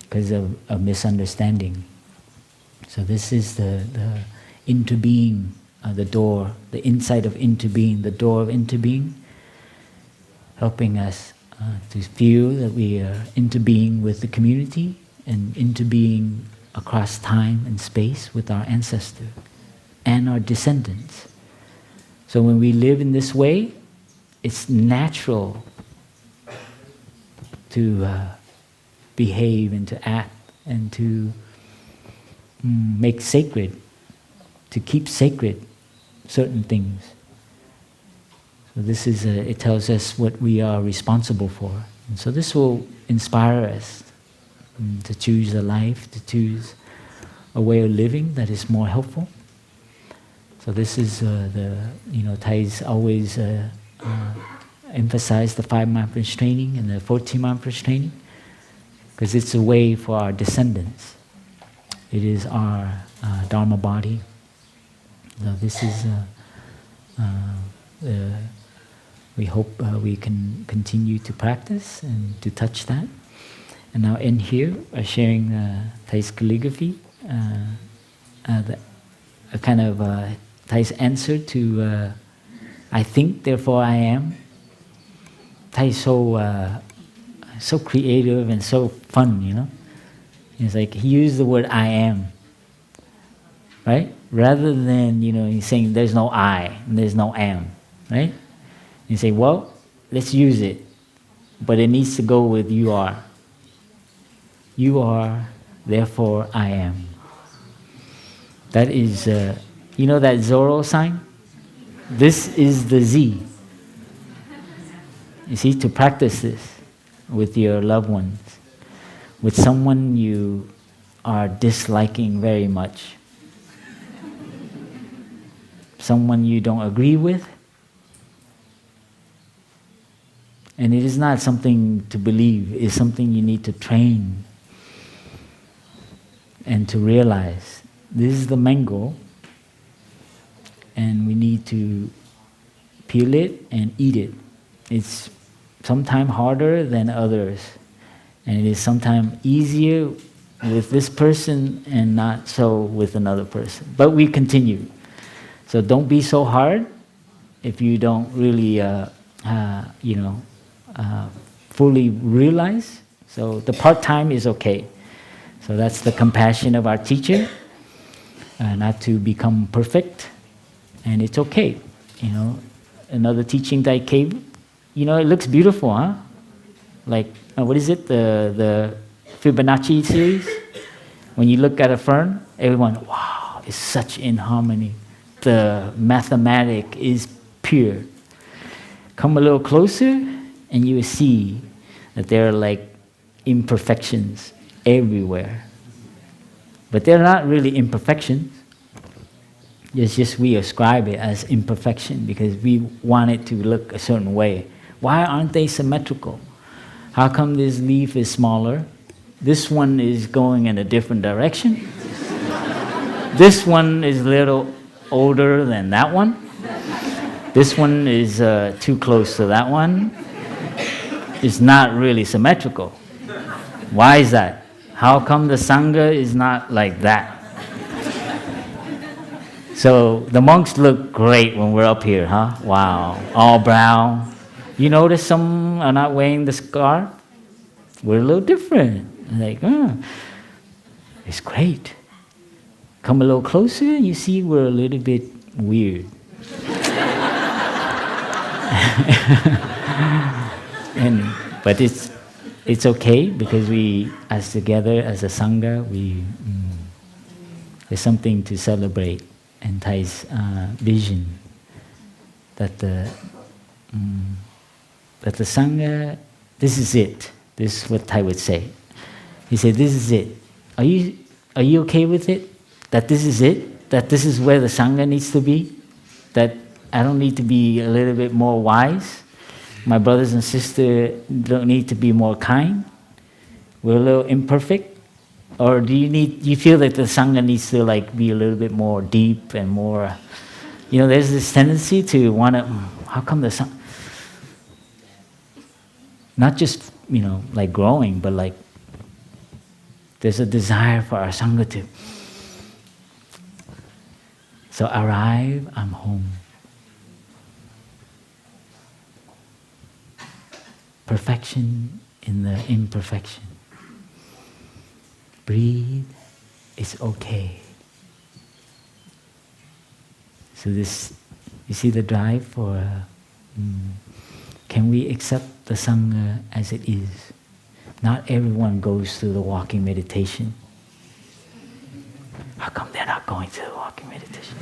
because of misunderstanding. So this is the interbeing, the door, the insight of interbeing, the door of interbeing, helping us to feel that we are interbeing with the community and interbeing across time and space with our ancestor and our descendants. So when we live in this way, it's natural to behave and to act and to make sacred, to keep sacred certain things. So this is, it tells us what we are responsible for. And so this will inspire us to choose a life, to choose a way of living that is more helpful. So this is Thais always emphasize the 5 mindfulness training and the 14 mindfulness training, because it's a way for our descendants. It is our Dharma body. So this is, we hope we can continue to practice and to touch that. And now end here by sharing Thais calligraphy, a kind of Thais answer to I think, therefore I am. Thais so creative and so fun, you know. It's like he used the word I am, right? Rather than, he's saying there's no I and there's no am, right? You say, well, let's use it, but it needs to go with you are. You are, therefore I am. That is, that Zorro sign? This is the Z. You see, to practice this with your loved ones, with someone you are disliking very much, someone you don't agree with, and it is not something to believe, it's something you need to train and to realize. This is the mango, and we need to peel it and eat it. It's sometimes harder than others, and it is sometimes easier with this person and not so with another person. But we continue. So don't be so hard if you don't really, fully realize. So the part-time is okay. So that's the compassion of our teacher, not to become perfect, and it's okay. Another teaching that I gave, it looks beautiful, huh? Like, what is it, the Fibonacci series? When you look at a fern, everyone, wow, it's such in harmony. The mathematic is pure. Come a little closer, and you will see that there are like imperfections everywhere. But they're not really imperfections. It's just we ascribe it as imperfection because we want it to look a certain way. Why aren't they symmetrical? How come this leaf is smaller? This one is going in a different direction. This one is a little older than that one. This one is too close to that one. It's not really symmetrical. Why is that? How come the Sangha is not like that? So the monks look great when we're up here, huh? Wow, all brown. You notice some are not wearing the scarf? We're a little different. Like, it's great. Come a little closer and you see we're a little bit weird. But it's okay because we, as together, as a Sangha, there's something to celebrate. And Thai's vision that the Sangha, this is it. This is what Thai would say. He said, this is it. Are you okay with it? That this is it? That this is where the Sangha needs to be? That I don't need to be a little bit more wise? My brothers and sisters don't need to be more kind? We're a little imperfect? Or do you feel that the Sangha needs to be a little bit more deep and more, there's this tendency to want to, how come the Sangha, not just, growing, but there's a desire for our Sangha to, so arrive, I'm home. Perfection in the imperfection. Breathe, it's okay. So this, you see the drive for, can we accept the Sangha as it is? Not everyone goes through the walking meditation. How come they're not going through the walking meditation?